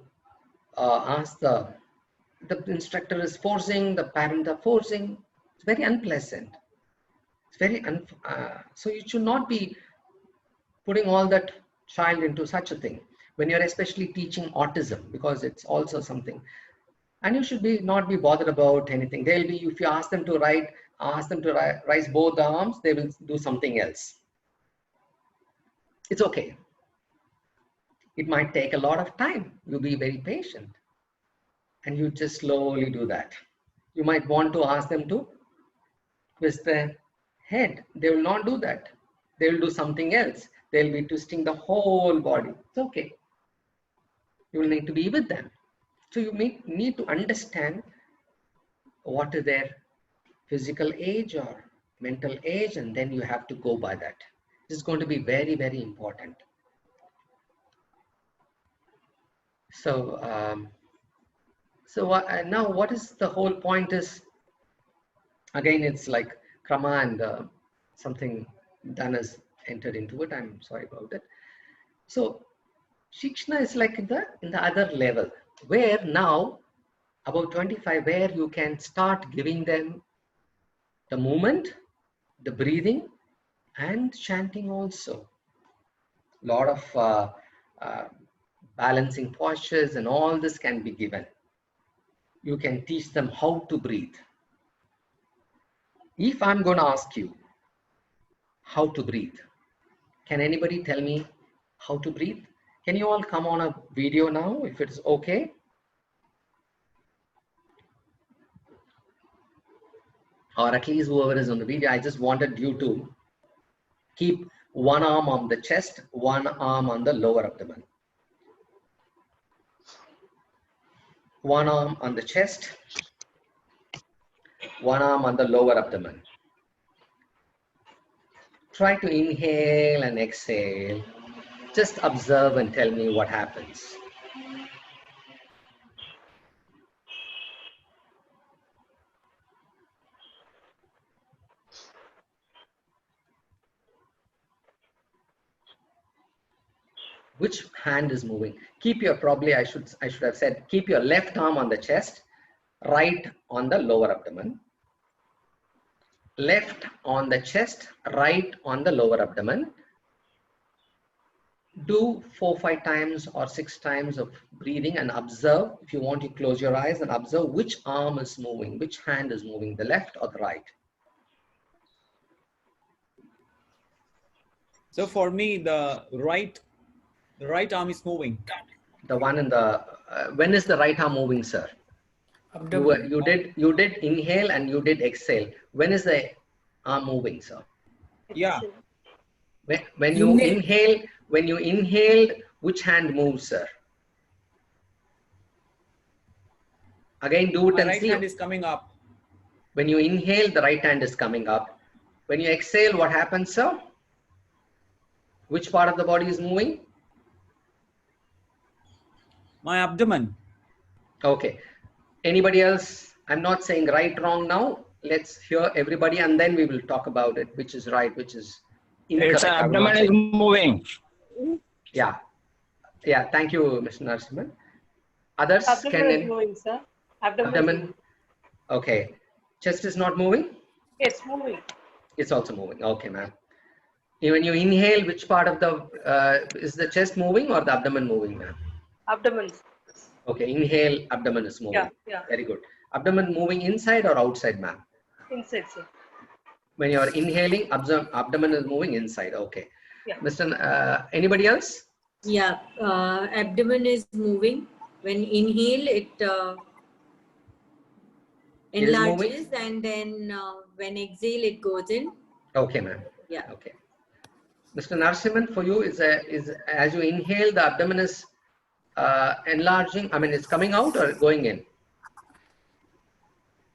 ask the instructor is forcing, the parent are forcing. It's very unpleasant. It's very, so you should not be putting all that child into such a thing when you're especially teaching autism, because it's also something. And you should not be bothered about anything. They'll be, if you ask them to raise both arms, they will do something else. It's okay. It might take a lot of time. You be very patient. And you just slowly do that. You might want to ask them to twist their head. They will not do that. They will do something else. They'll be twisting the whole body. It's okay. You will need to be with them. So you need to understand what is their physical age or mental age, and then you have to go by that. This is going to be very, very important. So, now what is the whole point is, again, it's like Krama and something done has entered into it. I'm sorry about it. So Shikshana is like in the other level, where now about 25, where you can start giving them the movement, the breathing, and chanting also. Lot of balancing postures and all this can be given. You can teach them how to breathe. If I'm going to ask you how to breathe, can anybody tell me how to breathe? Can you all come on a video now if it's okay? Or at least whoever is on the video, I just wanted you to keep one arm on the chest, one arm on the lower abdomen. One arm on the chest, one arm on the lower abdomen. Try to inhale and exhale. Just observe and tell me what happens. Which hand is moving? Keep your, probably I should have said, keep your left arm on the chest, right on the lower abdomen. Left on the chest, right on the lower abdomen. Do 4 or 5 times or 6 times of breathing and observe. If you want to close your eyes and observe which arm is moving, which hand is moving, the left or the right. So for me, the right arm is moving. The one in the, when is the right arm moving, sir? You did inhale and you did exhale. When is the arm moving, sir? Yeah. When you inhaled, which hand moves, sir? Again, do it My and right see. hand is coming up. When you inhale, the right hand is coming up. When you exhale, what happens, sir? Which part of the body is moving? My abdomen. Okay. Anybody else? I'm not saying right, wrong now. Let's hear everybody and then we will talk about it, which is right, which is incorrect. Its abdomen is moving. Yeah. Yeah. Thank you, Mr. Narasimhan. Others? Abdomen is moving, sir. Abdomen. Okay. Chest is not moving? It's moving. It's also moving. Okay, ma'am. When you inhale, which part of the, is the chest moving or the abdomen moving, ma'am? Abdomen. Okay, inhale, abdomen is moving. Yeah, yeah. Very good. Abdomen moving inside or outside, ma'am? Inside, sir. When you are inhaling, abdomen is moving inside. Okay. Yeah. Mr. Anybody else? Yeah, abdomen is moving. When inhale, it enlarges, and then when exhale, it goes in. Okay, ma'am. Yeah. Okay. Mr. Narasimhan, for you, is as you inhale, the abdomen is enlarging. I mean, it's coming out or going in?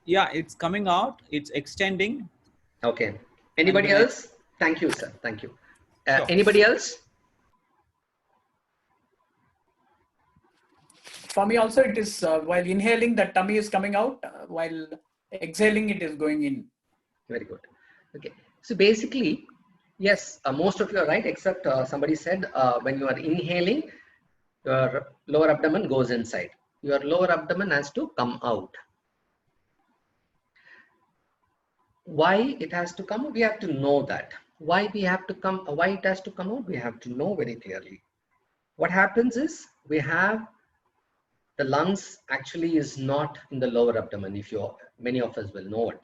Yeah, it's coming out. It's extending. Okay. Anybody else? Thank you, sir. Thank you. Sure. Anybody else? For me also, it is while inhaling, the tummy is coming out. While exhaling, it is going in. Very good. Okay. So basically, yes, most of you are right, except somebody said when you are inhaling, your lower abdomen goes inside. Your lower abdomen has to come out. Why it has to come? We have to know that. Why we have to come? Why it has to come out? We have to know very clearly. What happens is we have the lungs actually is not in the lower abdomen. Many of us will know it.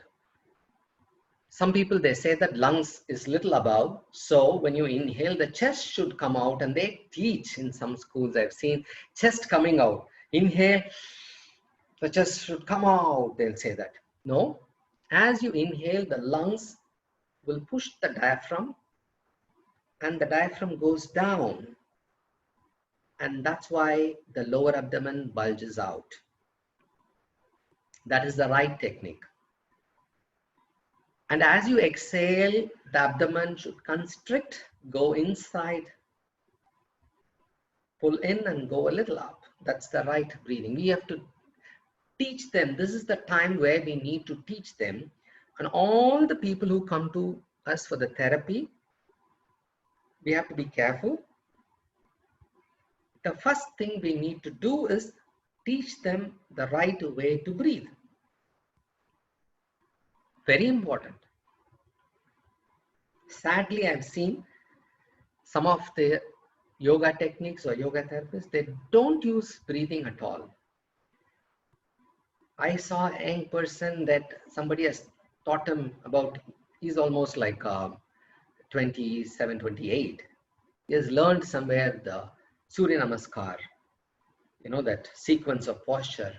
Some people, they say that lungs is little above. So when you inhale, the chest should come out, and they teach in some schools. I've seen chest coming out. Inhale, the chest should come out. They'll say that. No, as you inhale, the lungs will push the diaphragm and the diaphragm goes down. And that's why the lower abdomen bulges out. That is the right technique. And as you exhale, the abdomen should constrict, go inside, pull in and go a little up. That's the right breathing. We have to teach them. This is the time where we need to teach them. And all the people who come to us for the therapy, we have to be careful. The first thing we need to do is teach them the right way to breathe. Very important. Sadly, I've seen some of the yoga techniques or yoga therapists, they don't use breathing at all. I saw a young person that somebody has taught him about, he's almost like 27, 28. He has learned somewhere the Surya Namaskar, you know, that sequence of posture.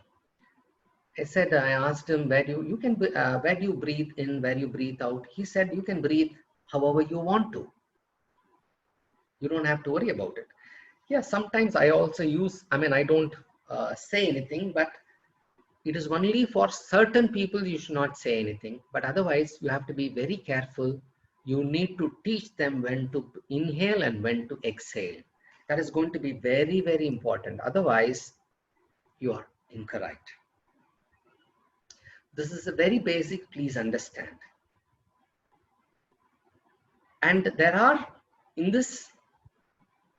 I asked him, where do you breathe in, where you breathe out? He said, you can breathe however you want to. You don't have to worry about it. Yeah, sometimes I also use, I don't say anything, but it is only for certain people you should not say anything. But otherwise, you have to be very careful. You need to teach them when to inhale and when to exhale. That is going to be very, very important. Otherwise, you are incorrect. This is a very basic, please understand. And there are, in this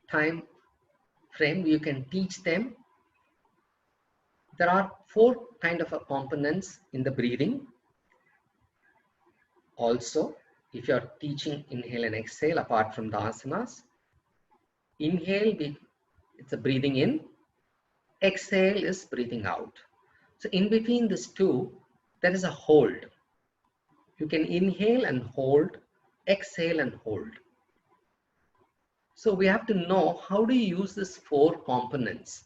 time frame, you can teach them. There are 4 kind of components in the breathing. Also, if you are teaching inhale and exhale, apart from the asanas, inhale, it's a breathing in, exhale is breathing out. So in between these 2, there is a hold. You can inhale and hold, exhale and hold. So we have to know how to use these 4 components.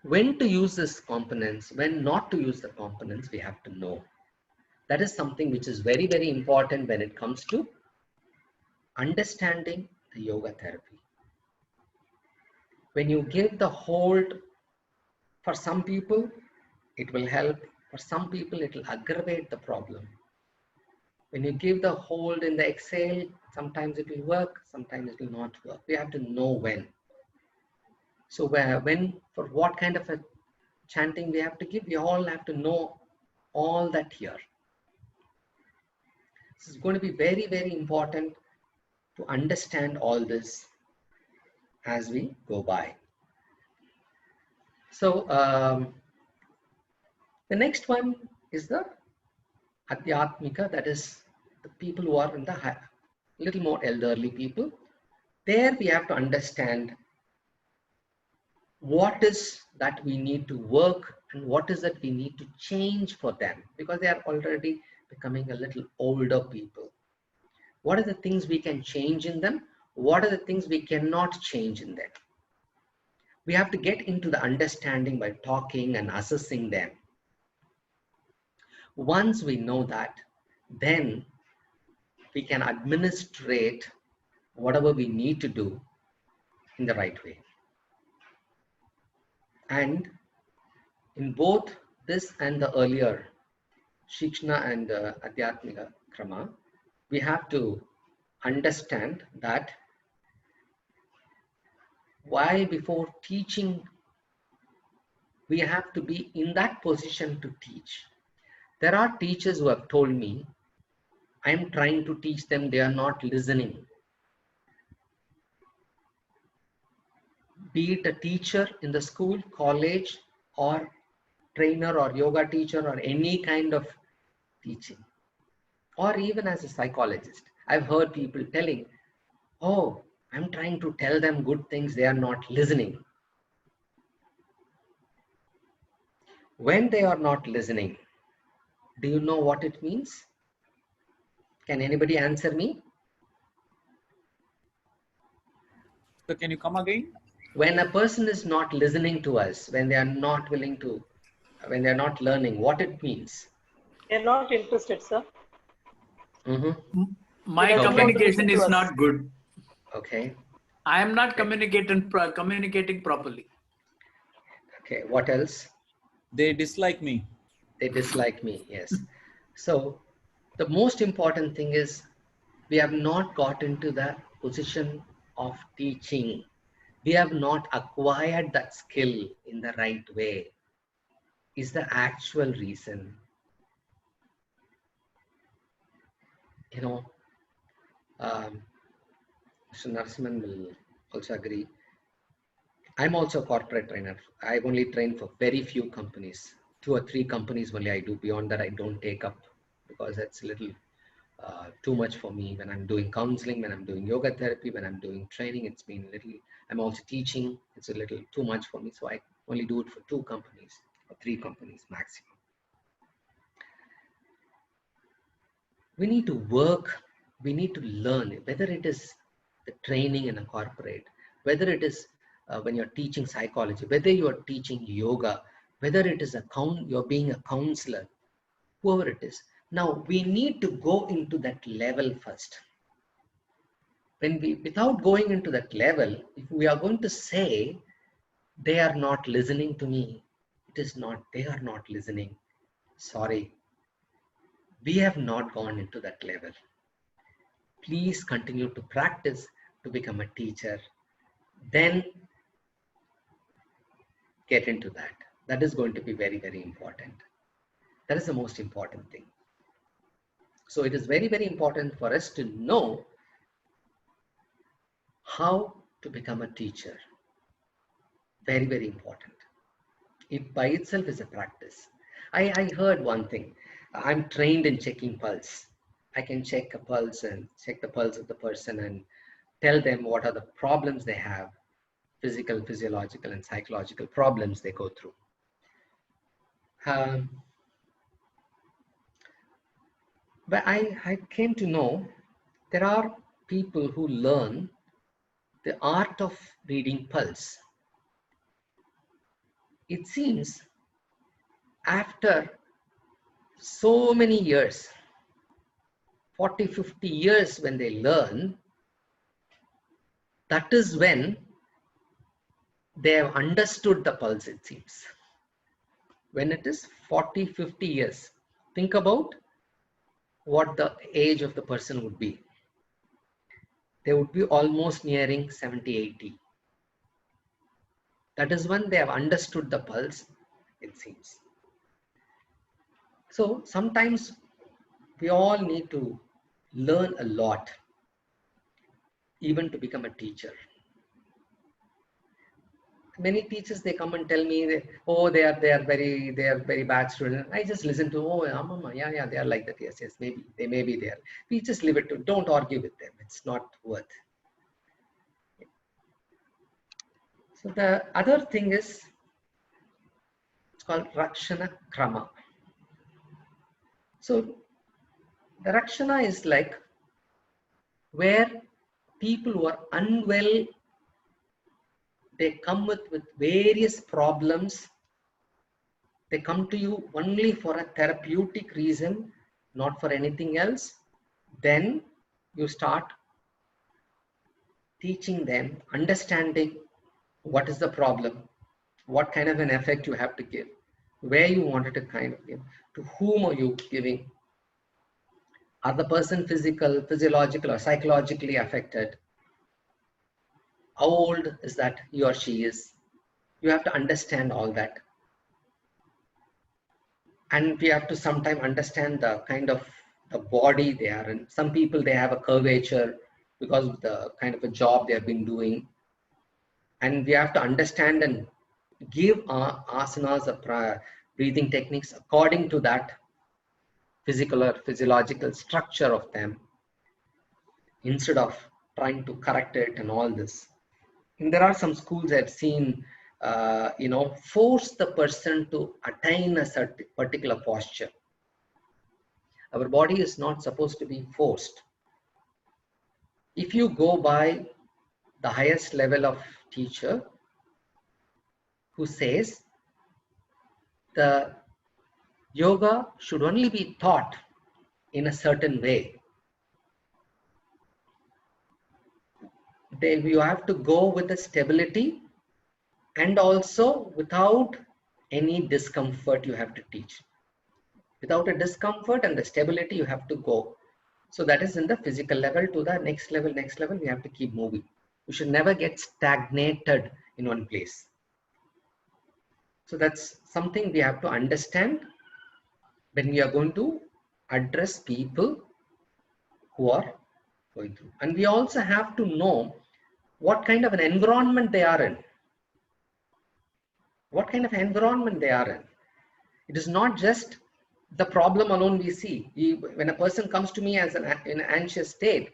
When to use these components, when not to use the components, we have to know. That is something which is very, very important when it comes to understanding the yoga therapy. When you give the hold, for some people, it will help. For some people, it will aggravate the problem. When you give the hold in the exhale, sometimes it will work, sometimes it will not work. We have to know when. So for what kind of a chanting we have to give, we all have to know all that here. This is going to be very, very important to understand all this as we go by. So the next one is the Adhyatmika, that is the people who are in the little more elderly people. There we have to understand what is that we need to work and what is that we need to change for them, because they are already becoming a little older people. What are the things we can change in them? What are the things we cannot change in them? We have to get into the understanding by talking and assessing them. Once we know that, then we can administrate whatever we need to do in the right way. And in both this and the earlier Shikshana and Adhyatmika Krama, we have to understand that while before teaching, we have to be in that position to teach. There are teachers who have told me, I am trying to teach them, they are not listening. Be it a teacher in the school, college, or trainer or yoga teacher or any kind of teaching, or even as a psychologist. I've heard people telling, oh, I'm trying to tell them good things, they are not listening. When they are not listening, do you know what it means? Can anybody answer me? So can you come again? When a person is not listening to us, when they are not willing to, when they are not learning, what it means? They're not interested, sir. My Okay. communication is not good. Okay. I am not communicating properly. Okay. What else? They dislike me. They dislike me. Yes. So the most important thing is we have not got into the position of teaching. We have not acquired that skill in the right way is the actual reason. You know, Mr. Narasimhan will also agree. I'm also a corporate trainer. I've only trained for very few companies, 2 or 3 companies only I do. Beyond that, I don't take up because it's a little too much for me when I'm doing counseling, when I'm doing yoga therapy, when I'm doing training. It's been a little, I'm also teaching. It's a little too much for me. So I only do it for 2 companies or 3 companies maximum. We need to work, we need to learn, whether it is the training in a corporate, whether it is when you're teaching psychology, whether you're teaching yoga, whether it is you're being a counselor, whoever it is. Now we need to go into that level first. Without going into that level, if we are going to say they are not listening to me, it is not, they are not listening. Sorry, we have not gone into that level. Please continue to practice to become a teacher. Then get into that. That is going to be very, very important. That is the most important thing. So it is very, very important for us to know how to become a teacher. Very, very important. It by itself is a practice. I heard one thing. I'm trained in checking pulse. I can check a pulse and check the pulse of the person and tell them what are the problems they have, physical, physiological, and psychological problems they go through. But I came to know there are people who learn the art of reading pulse. It seems after so many years, 40, 50 years when they learn, that is when they have understood the pulse, it seems. When it is 40, 50 years, think about what the age of the person would be. They would be almost nearing 70, 80. That is when they have understood the pulse, it seems. So sometimes we all need to learn a lot, even to become a teacher. Many teachers, they come and tell me, oh, they are very bad students. I just listen to, oh, yeah, they are like that. Yes, maybe they may be there. We just leave it to, don't argue with them. It's not worth. So the other thing is, it's called Rakshana Krama. So the Rakshana is like where people who are unwell, they come with various problems. They come to you only for a therapeutic reason, not for anything else. Then you start teaching them, understanding what is the problem, what kind of an effect you have to give, where you wanted to kind of give, to whom are you giving. Are the person physical, physiological, or psychologically affected? How old is that he or she is? You have to understand all that. And we have to sometimes understand the kind of the body they are in. Some people, they have a curvature because of the kind of a job they have been doing. And we have to understand and give our asanas, breathing techniques according to that physical or physiological structure of them, instead of trying to correct it and all this. And there are some schools I've seen, force the person to attain a certain particular posture. Our body is not supposed to be forced. If you go by the highest level of teacher who says the yoga should only be taught in a certain way, then you have to go with the stability and also without any discomfort you have to teach. Without a discomfort and the stability you have to go. So that is in the physical level. To the next level, we have to keep moving. We should never get stagnated in one place. So that's something we have to understand when we are going to address people who are going through. And we also have to know what kind of an environment they are in. What kind of environment they are in. It is not just the problem alone we see. When a person comes to me as in an anxious state,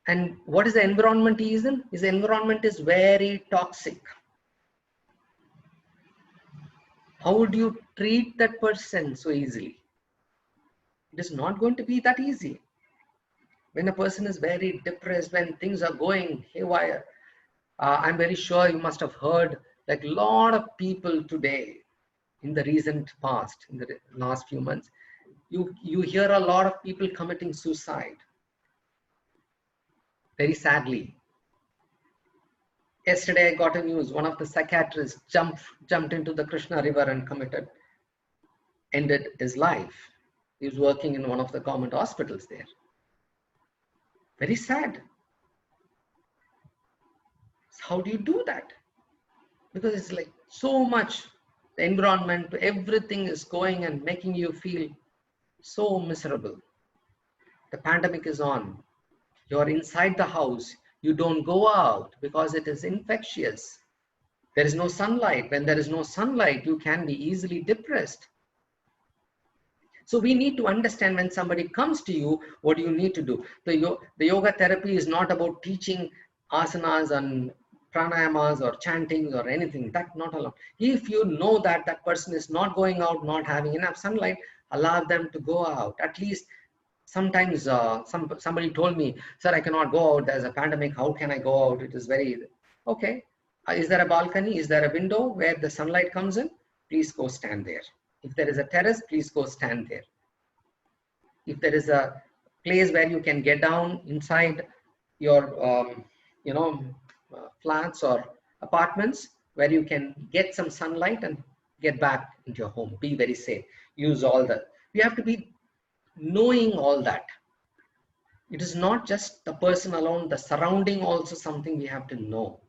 and what is the environment he is in? His environment is very toxic. How would you treat that person so easily? It is not going to be that easy. When a person is very depressed, when things are going haywire, I'm very sure you must have heard like a lot of people today in the recent past, in the last few months, you hear a lot of people committing suicide. Very sadly. Yesterday I got a news, one of the psychiatrists jumped into the Krishna River and ended his life. He was working in one of the government hospitals there. Very sad. How do you do that? Because it's like so much, the environment, everything is going and making you feel so miserable. The pandemic is on. You're inside the house. You don't go out because it is infectious. There is no sunlight. When there is no sunlight, you can be easily depressed. So we need to understand when somebody comes to you, what do you need to do? The yoga therapy is not about teaching asanas and pranayamas or chanting or anything. That not alone. If you know that that person is not going out, not having enough sunlight, allow them to go out. At least sometimes somebody told me, sir, I cannot go out. There's a pandemic. How can I go out? It is very, okay. Is there a balcony? Is there a window where the sunlight comes in? Please go stand there. If there is a terrace, please go stand there. If there is a place where you can get down inside your, flats or apartments where you can get some sunlight and get back into your home. Be very safe. Use all that. You have to be knowing all that. It is not just the person alone, the surrounding also something we have to know.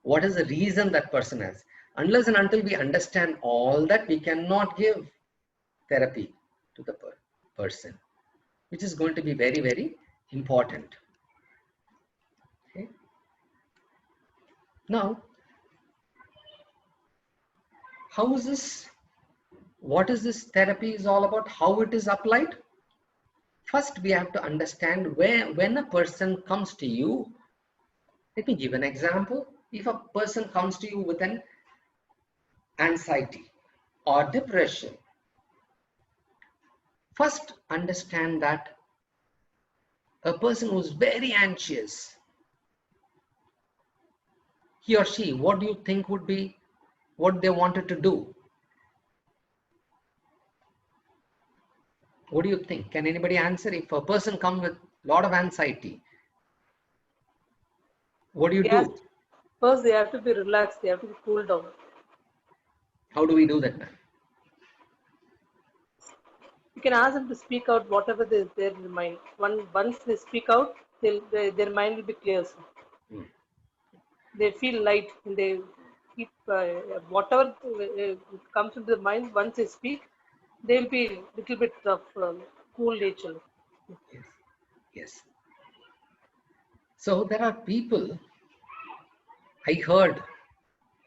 What is the reason that person has? Unless and until we understand all that, we cannot give therapy to the person, which is going to be very, very important. Okay. Now, how is this? What is this therapy is all about? How it is applied? First, we have to understand when a person comes to you. Let me give an example. If a person comes to you with an anxiety or depression, first understand that a person who is very anxious, he or she, what do you think would be what they wanted to do? What do you think? Can anybody answer? If a person comes with a lot of anxiety, what do you do? First, they have to be relaxed. They have to be cooled down. How do we do that, ma'am? You can ask them to speak out whatever is there in their mind. Once they speak out, their mind will be clear. They feel light and they keep whatever comes into the mind. Once they speak, they will be a little bit of cool nature. Yes. Yes. So there are people. I heard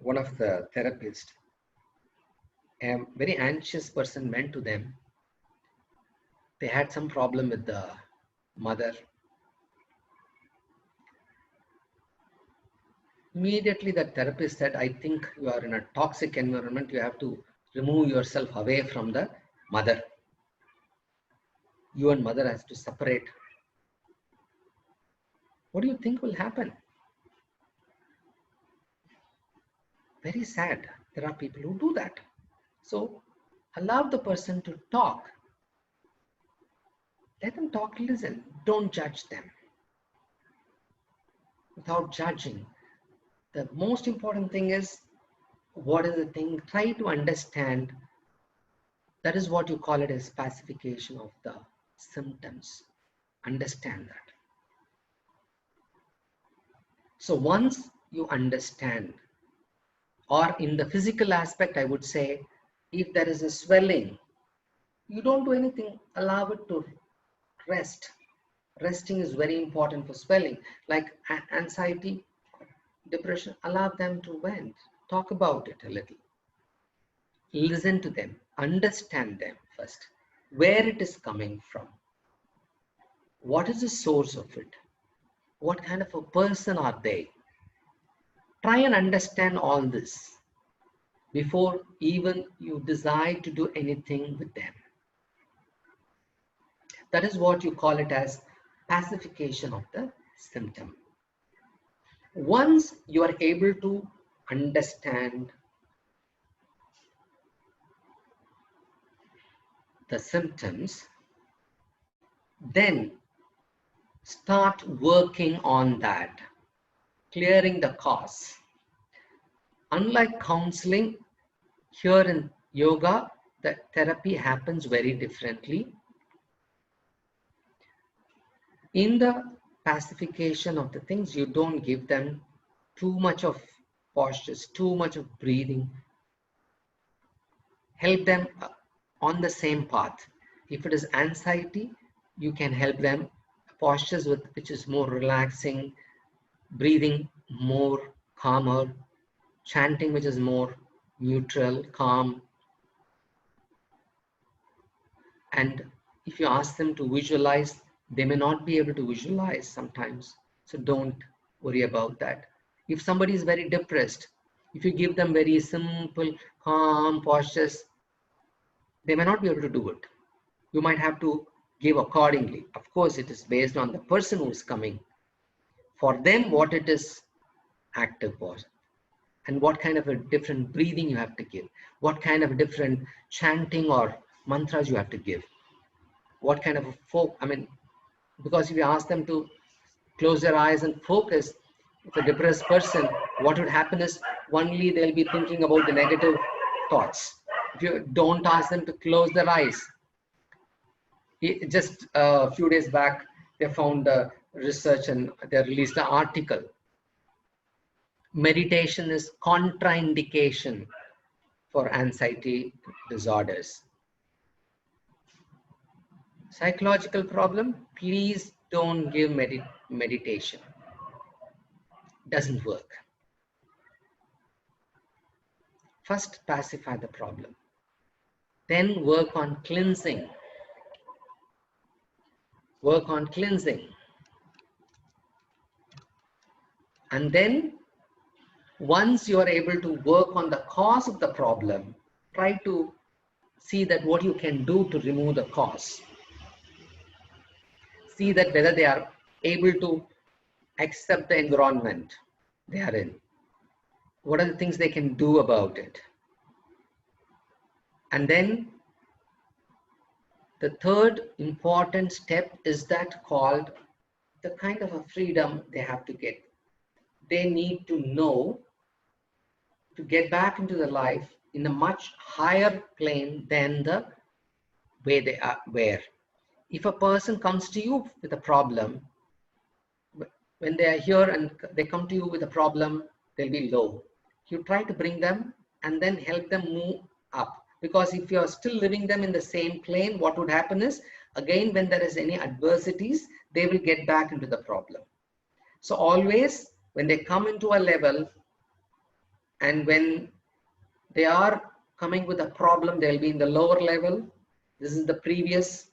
one of the therapists, a very anxious person went to them. They had some problem with the mother. Immediately the therapist said, I think you are in a toxic environment. You have to remove yourself away from the mother. You and mother has to separate. What do you think will happen? Very sad. There are people who do that. So allow the person to talk. Let them talk, listen. Don't judge them. Without judging. The most important thing is, what is the thing? Try to understand. That is what you call it as pacification of the symptoms. Understand that. So once you understand, or in the physical aspect, I would say, if there is a swelling, you don't do anything, allow it to rest. Resting is very important for swelling. Like anxiety, depression, allow them to vent. Talk about it a little. listen to them, understand them first, where it is coming from, what is the source of it, what kind of a person are they. Try and understand all this before even you decide to do anything with them. That is what you call it as pacification of the symptom. Once you are able to understand the symptoms, then start working on that, clearing the cause. Unlike counseling, here in yoga, the therapy happens very differently. In the pacification of the things, you don't give them too much of postures, too much of breathing. Help them on the same path. If it is anxiety, you can help them postures which is more relaxing, breathing more calmer, chanting which is more neutral, calm. And if you ask them to visualize, they may not be able to visualize sometimes. So don't worry about that. If somebody is very depressed, if you give them very simple, calm postures, they may not be able to do it. You might have to give accordingly. Of course, it is based on the person who is coming. For them, what it is, active pause. And what kind of a different breathing you have to give. What kind of different chanting or mantras you have to give. What kind of a because if you ask them to close their eyes and focus, if a depressed person, what would happen is only they'll be thinking about the negative thoughts. If you don't ask them to close their eyes, just a few days back, they found research and they released an article. Meditation is contraindication for anxiety disorders. Psychological problem, please don't give meditation. Doesn't work. First, pacify the problem. Then work on cleansing. Work on cleansing. And then, once you are able to work on the cause of the problem, try to see that what you can do to remove the cause. See that whether they are able to accept the environment they are in. What are the things they can do about it? And then the third important step is that called the kind of a freedom they have to get. They need to know to get back into the life in a much higher plane than the way they were. If a person comes to you with a problem, when they are here and they come to you with a problem, they'll be low. You try to bring them and then help them move up. Because if you are still living them in the same plane, what would happen is, again, when there is any adversities, they will get back into the problem. So always, when they come into a level and when they are coming with a problem, they'll be in the lower level. This is the previous,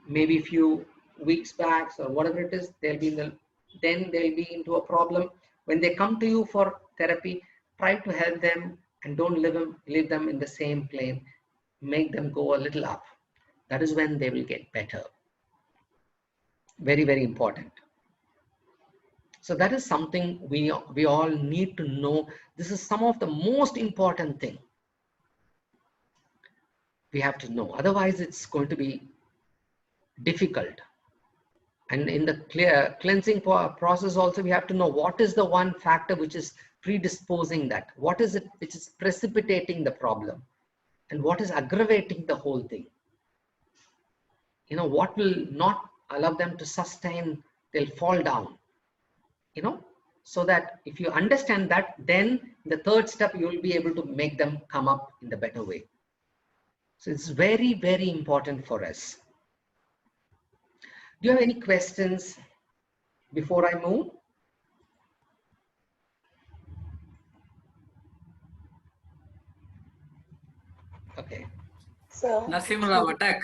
maybe few weeks back or whatever it is, they'll be then they'll be into a problem. When they come to you for therapy, try to help them and don't leave them in the same plane. Make them go a little up. That is when they will get better. Very, very important. So that is something we all need to know. This is some of the most important thing we have to know. Otherwise, it's going to be difficult. And in the cleansing process also, we have to know what is the one factor which is predisposing that. What is it which is precipitating the problem? And what is aggravating the whole thing? You know, what will not allow them to sustain, they'll fall down. You know, so that if you understand that, then the third step, you will be able to make them come up in the better way. So it's very, very important for us. Do you have any questions before I move? Okay. So, Nasimullah, attack.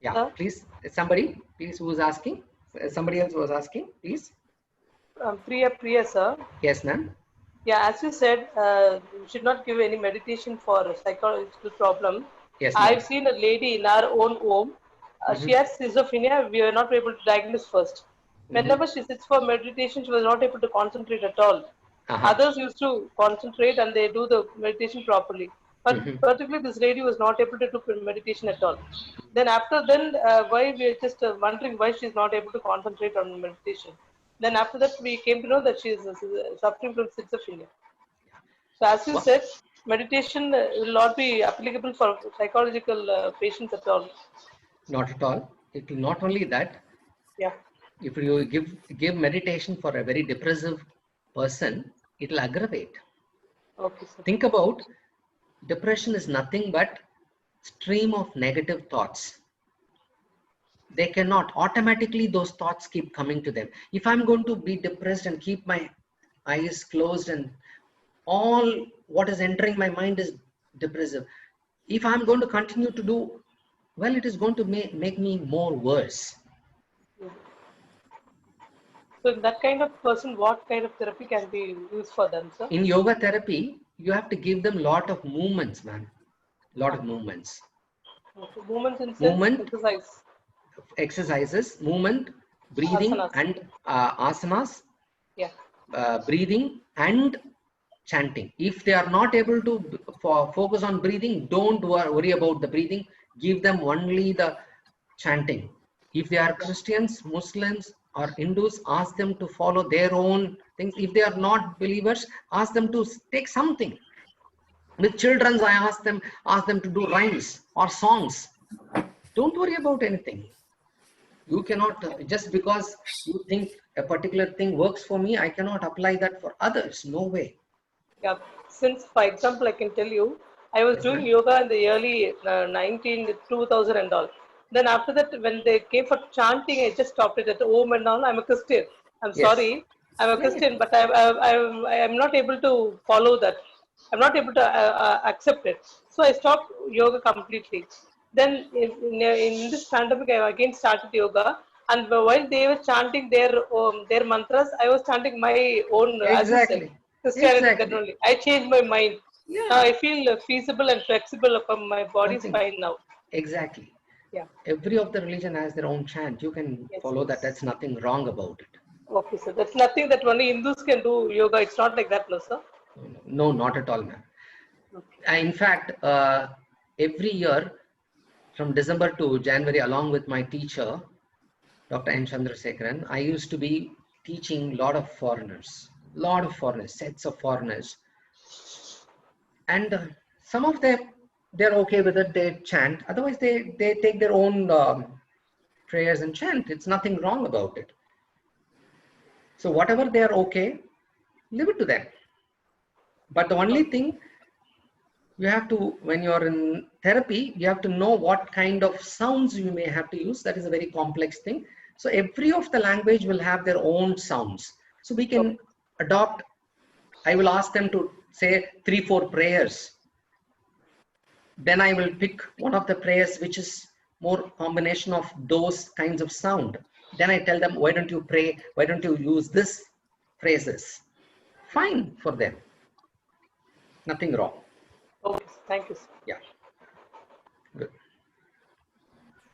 Yeah, Huh? please. Somebody, please, who is asking? Somebody else was asking, please. Priya, sir. Yes, ma'am. Yeah, as you said, you should not give any meditation for a psychological problem. Yes, ma'am. I've seen a lady in our own home. She has schizophrenia. We were not able to diagnose first. Whenever she sits for meditation, she was not able to concentrate at all. Others used to concentrate and they do the meditation properly. But particularly this lady was not able to do meditation at all. Then after then, why we are just wondering why she's not able to concentrate on meditation. Then after that, we came to know that she is suffering from schizophrenia. So as you What? said, meditation will not be applicable for psychological patients at all. Not at all. It will not only that. Yeah. If you give meditation for a very depressive person, it will aggravate. Okay, sir. Think about depression is nothing but stream of negative thoughts. They cannot automatically, those thoughts keep coming to them. If I'm going to be depressed and keep my eyes closed and all what is entering my mind is depressive, if I'm going to continue to do, well, it is going to make me more worse. So in that kind of person, what kind of therapy can be used for them, sir? In yoga therapy, you have to give them lot of movements, man. Lot of movements. Okay. Movements in sense, Movement, exercise. exercises, movement, breathing Asanas. and asanas, Yeah. breathing and chanting. If they are not able to focus on breathing, don't worry about the breathing. Give them only the chanting. If they are Christians, Muslims, or Hindus, ask them to follow their own things. If they are not believers, ask them to take something. With children, I ask them to do rhymes or songs. Don't worry about anything. You cannot, just because you think a particular thing works for me, I cannot apply that for others. No way. Yeah. Since, for example, I can tell you, I was Yes, doing ma'am. yoga in the early 2000 and all. Then after that, when they came for chanting, I just stopped it at home and all. I'm a Christian. I'm Yes. sorry. I'm a Yeah, yeah. Christian, but I'm not able to follow that. I'm not able to accept it. So I stopped yoga completely. Then in this pandemic, I again started yoga. And while they were chanting their mantras, I was chanting my own, as you said, Exactly. Christianity. That Exactly. only. I changed my mind. Now Yeah. I feel feasible and flexible. From my body is Nothing. fine now. Exactly. Yeah. Every of the religion has their own chant. You can Yes. follow that. Yes. That's nothing wrong about it. Okay, so that's nothing that only Hindus can do yoga. It's not like that, no, sir. No, not at all, ma'am. Okay. In fact, every year from December to January, along with my teacher, Dr. N. Chandrasekharan, I used to be teaching lot of foreigners, sets of foreigners. And some of them, they're okay with it, they chant. Otherwise, they take their own prayers and chant. It's nothing wrong about it. So whatever they are okay, leave it to them. But the only thing, you have to, when you're in therapy, you have to know what kind of sounds you may have to use. That is a very complex thing. So every of the language will have their own sounds. So we can adopt, I will ask them to say 3-4 prayers. Then I will pick one of the prayers which is more combination of those kinds of sound. Then I tell them, why don't you pray? Why don't you use this phrases? Fine for them. Nothing wrong. Okay, thank you, sir. Yeah. Good.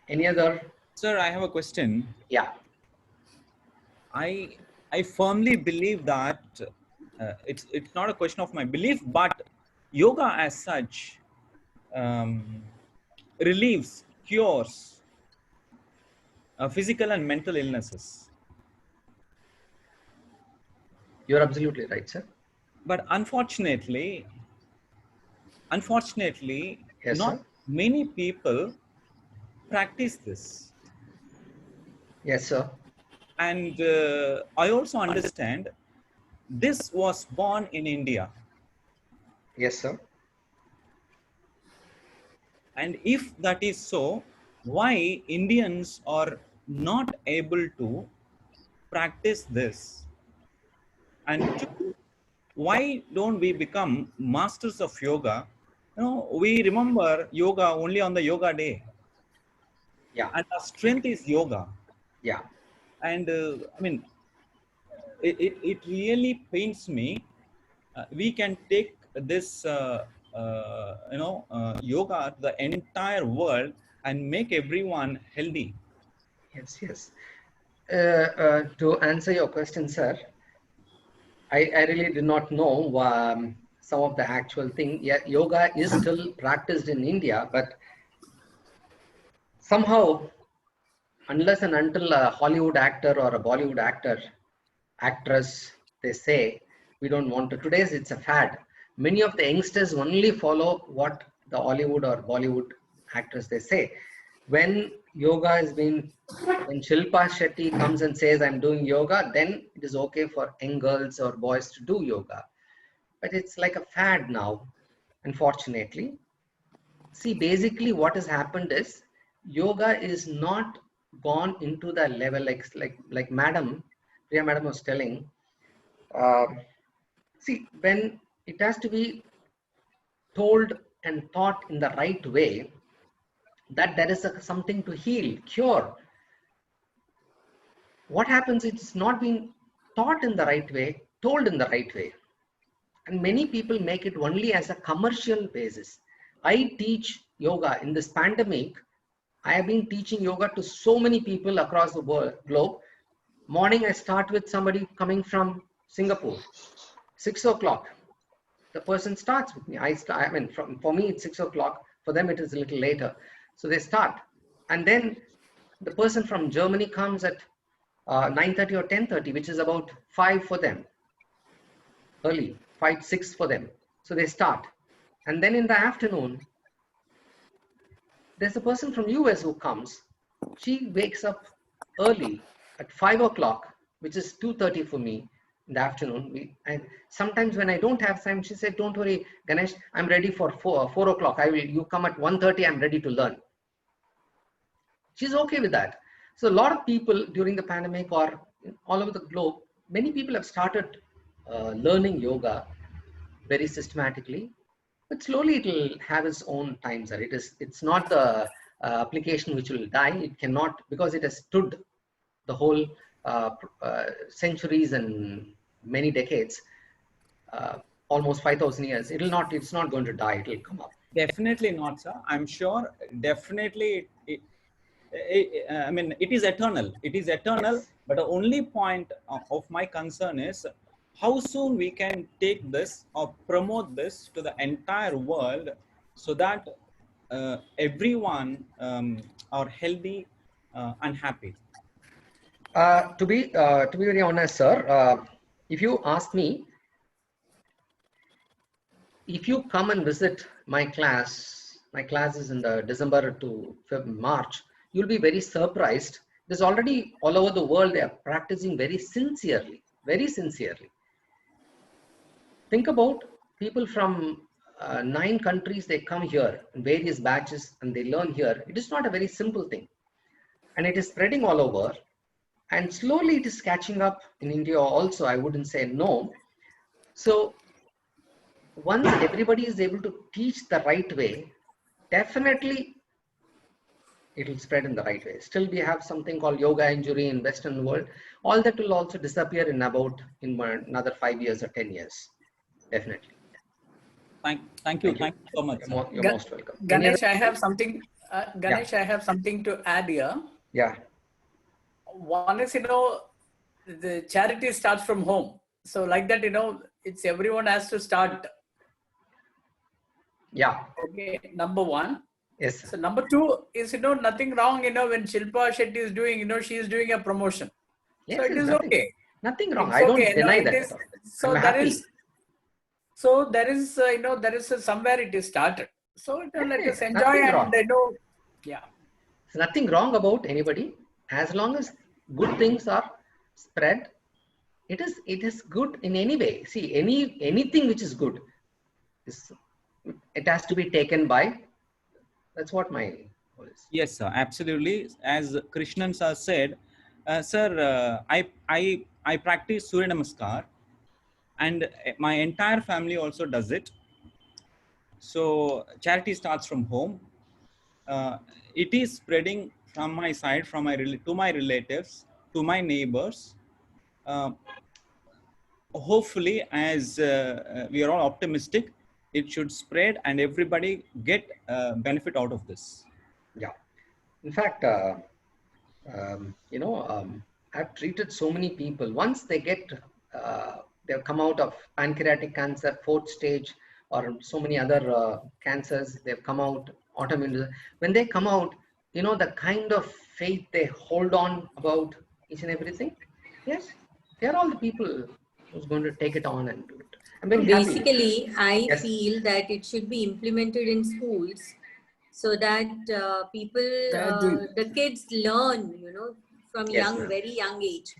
Any other? Sir, I have a question. Yeah. I firmly believe that it's not a question of my belief, but yoga as such relieves, cures physical and mental illnesses. You're absolutely right, sir. But unfortunately, Yes, not sir. many people practice this. Yes, sir. And I also understand this was born in India. Yes, sir. And if that is so, why Indians are not able to practice this? And two, why don't we become masters of yoga we remember yoga only on the yoga day. Yeah. And our strength is yoga. Yeah. And I mean, it really pains me. We can take this, yoga to the entire world and make everyone healthy. Yes, yes. To answer your question, sir, I really did not know some of the actual thing. Yeah, yoga is still practiced in India, but somehow, unless and until a Hollywood actor or a Bollywood actress, they say, we don't want to. Today's it's a fad. Many of the youngsters only follow what the Hollywood or Bollywood actress they say. When yoga has been, when Shilpa Shetty comes and says, I'm doing yoga, then it is okay for young girls or boys to do yoga. But it's like a fad now, unfortunately. See, basically what has happened is yoga is not gone into the level like Madam, Priya Madam was telling. See, when it has to be told and taught in the right way, that there is something to heal, cure. What happens, it's not being taught in the right way, told in the right way. And many people make it only as a commercial basis. I teach yoga in this pandemic. I have been teaching yoga to so many people across the world, globe. Morning, I start with somebody coming from Singapore, 6 o'clock. The person starts with me. For me, it's 6 o'clock. For them, it is a little later. So they start. And then the person from Germany comes at 9:30 or 10:30, which is about 5 for them. Early, 5, 6 for them. So they start. And then in the afternoon, there's a person from US who comes. She wakes up early at 5 o'clock, which is 2:30 for me in the afternoon. And sometimes when I don't have time, she said, don't worry, Ganesh, I'm ready for 4 o'clock. You come at 1:30, I'm ready to learn. She's okay with that. So a lot of people during the pandemic or all over the globe, many people have started learning yoga very systematically, but slowly it will have its own time, sir. It's not the application which will die. It cannot, because it has stood the whole centuries and many decades, almost 5,000 years. It's not going to die. It will come up. Definitely not, sir. I'm sure. Definitely, I mean, it is eternal. It is eternal. Yes. But the only point of my concern is how soon we can take this or promote this to the entire world, so that everyone are healthy and happy. To be very honest, sir, if you ask me, if you come and visit my class is in the December to March, you'll be very surprised. There's already all over the world, they are practicing very sincerely, very sincerely. Think about people from 9 countries, they come here in various batches and they learn here. It is not a very simple thing. And it is spreading all over. And slowly it is catching up in India also, I wouldn't say no. So once everybody is able to teach the right way, definitely it will spread in the right way. Still, we have something called yoga injury in Western world. All that will also disappear in another 5 years or 10 years. Definitely. Thank you so much. You're most welcome. Ganesh, I have something. Ganesh, I have something to add here. Yeah. One is, the charity starts from home. So like that, it's everyone has to start. Yeah. Okay, number one. Yes. So number two is, nothing wrong, when Shilpa Shetty is doing, she is doing a promotion. Yes, so it is nothing, okay. Nothing wrong. It's I don't okay. deny that. So I'm there happy. there is somewhere it is started. So let us enjoy and wrong. Yeah. There's nothing wrong about anybody, as long as good things are spread. It is good in any way. See, anything which is good, it has to be taken by. That's what my goal is. Yes, sir, absolutely. As Krishnan sir said, sir, I practice Surya Namaskar, and my entire family also does it. So charity starts from home. It is spreading from my side, from to my relatives, to my neighbors. Hopefully, as we are all optimistic, it should spread and everybody get benefit out of this. Yeah. In fact, I've treated so many people. Once they they've come out of pancreatic cancer, fourth stage, or so many other cancers, they've come out, autoimmune. When they come out, the kind of faith they hold on about each and everything. Yes, they're all the people who's going to take it on and do it. I'm very happy. Basically, I Yes. feel that it should be implemented in schools so that the kids learn, from Yes, ma'am. very young age.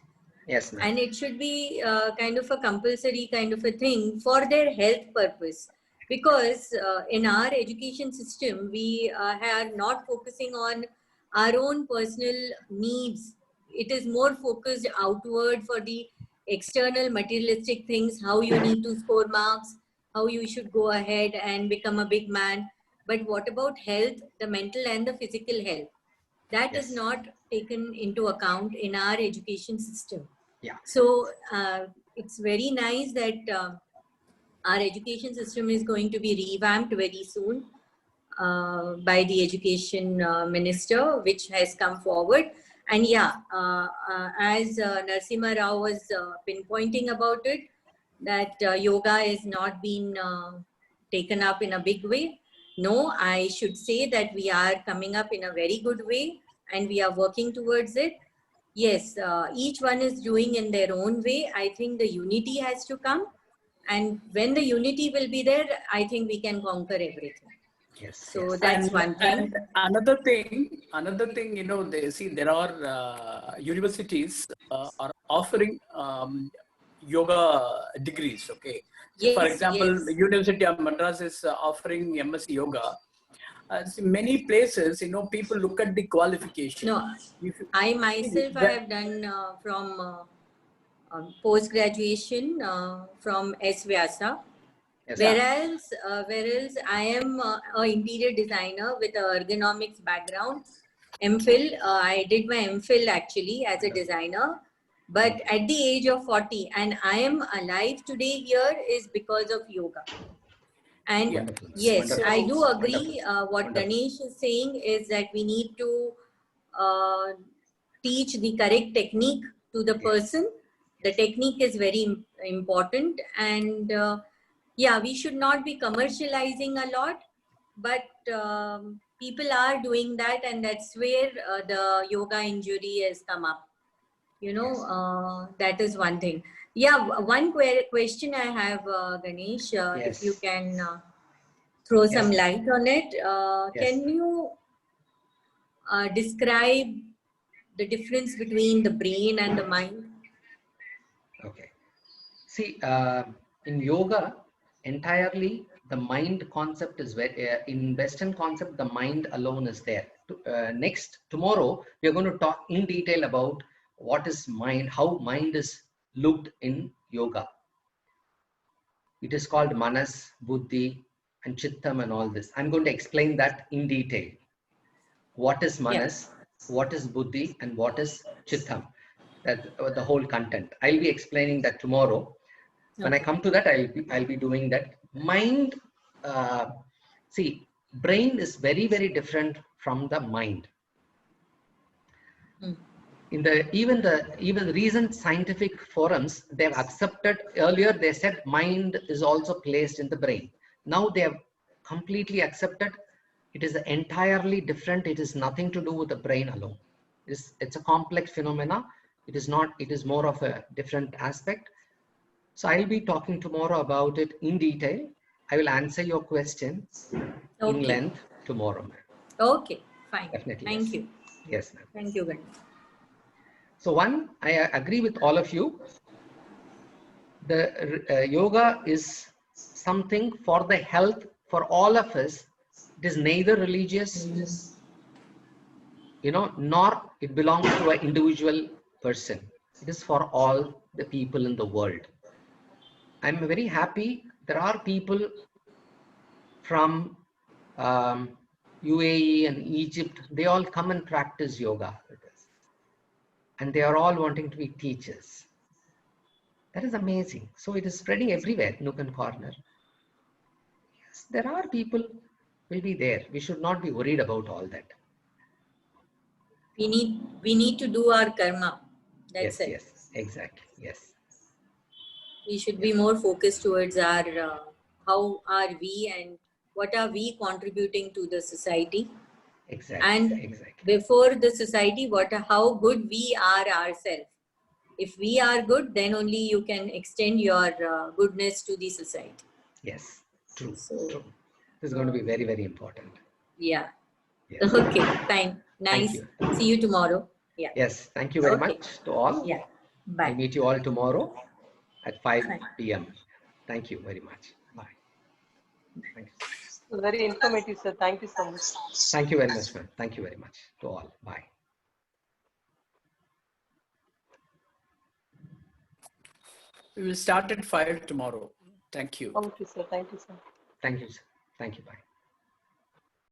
Yes, ma'am. And it should be kind of a compulsory kind of a thing for their health purpose. Because in our education system, we are not focusing on our own personal needs. It is more focused outward for the external materialistic things, how you need to score marks, how you should go ahead and become a big man. But what about health, the mental and the physical health? That is Yes. not taken into account in our education system. Yeah. So it's very nice that our education system is going to be revamped very soon by the education minister, which has come forward. And yeah, as Narasimha Rao was pinpointing about it, that yoga is not been taken up in a big way. No, I should say that we are coming up in a very good way and we are working towards it. Yes, each one is doing in their own way. I think the unity has to come. And when the unity will be there, I think we can conquer everything. Yes. So Yes. that's one thing. And another thing, there are universities are offering yoga degrees. Okay. So Yes, for example, yes. University of Madras is offering MSc Yoga. Many places, people look at the qualification. No, I myself, I have done from post-graduation from S. Vyasa. Yes. Whereas I am an interior designer with an ergonomics background. MPhil, I did my MPhil actually as a designer. But at the age of 40, and I am alive today here is because of yoga. And Wonderful. yes, Wonderful. I do agree. What Wonderful. Ganesh is saying is that we need to teach the correct technique to the person. The technique is very important. And yeah, we should not be commercializing a lot, but people are doing that, and that's where the yoga injury has come up. That is one thing. Yeah, one question I have, Ganesh, if you can throw some light on it. Can you describe the difference between the brain and the mind? Okay. See, in yoga, entirely the mind concept is in Western concept, the mind alone is there. Tomorrow, we are going to talk in detail about what is mind, how mind is looked in yoga. It is called manas, buddhi, and chittam and all this. I'm going to explain that in detail. What is manas, what is buddhi, and what is chittam? That the whole content. I'll be explaining that tomorrow. When I come to that, I'll be doing that. Mind, see, brain is very, very different from the mind. In even recent scientific forums, they've accepted. Earlier they said mind is also placed in the brain. Now they have completely accepted it is entirely different. It is nothing to do with the brain alone. It's a complex phenomena. It is not. It is more of a different aspect. So I'll be talking tomorrow about it in detail. I will answer your questions in length tomorrow, ma'am. Okay, fine. Definitely. Thank you. Yes, ma'am. Thank you, Ganesh. So one, I agree with all of you. The yoga is something for the health for all of us. It is neither religious, nor it belongs to an individual person. It is for all the people in the world. I'm very happy there are people from UAE and Egypt, they all come and practice yoga with us. And they are all wanting to be teachers. That is amazing. So it is spreading everywhere, nook and corner. Yes, there are people will be there. We should not be worried about all that. We need to do our karma. That's Yes, it. yes, exactly. Yes. We should be more focused towards our how are we and what are we contributing to the society. Exactly. And exactly. before the society, how good we are ourselves. If we are good, then only you can extend your goodness to the society. Yes, true, So, true. This is going to be very, very important. Yeah. Yes. Okay, fine. Nice. you. See you tomorrow. Yeah. Yes, thank you very Okay. much to all. Yeah. I'll Bye. meet you all tomorrow at 5 Fine. p.m. Thank you very much. Bye. Thank you. Very informative, sir. Thank you so much. Thank you very much, ma'am. Thank you very much to all. Bye. We will start at 5 tomorrow. Thank you. Thank you, sir. Thank you, sir. Thank you, sir. Thank you. Bye.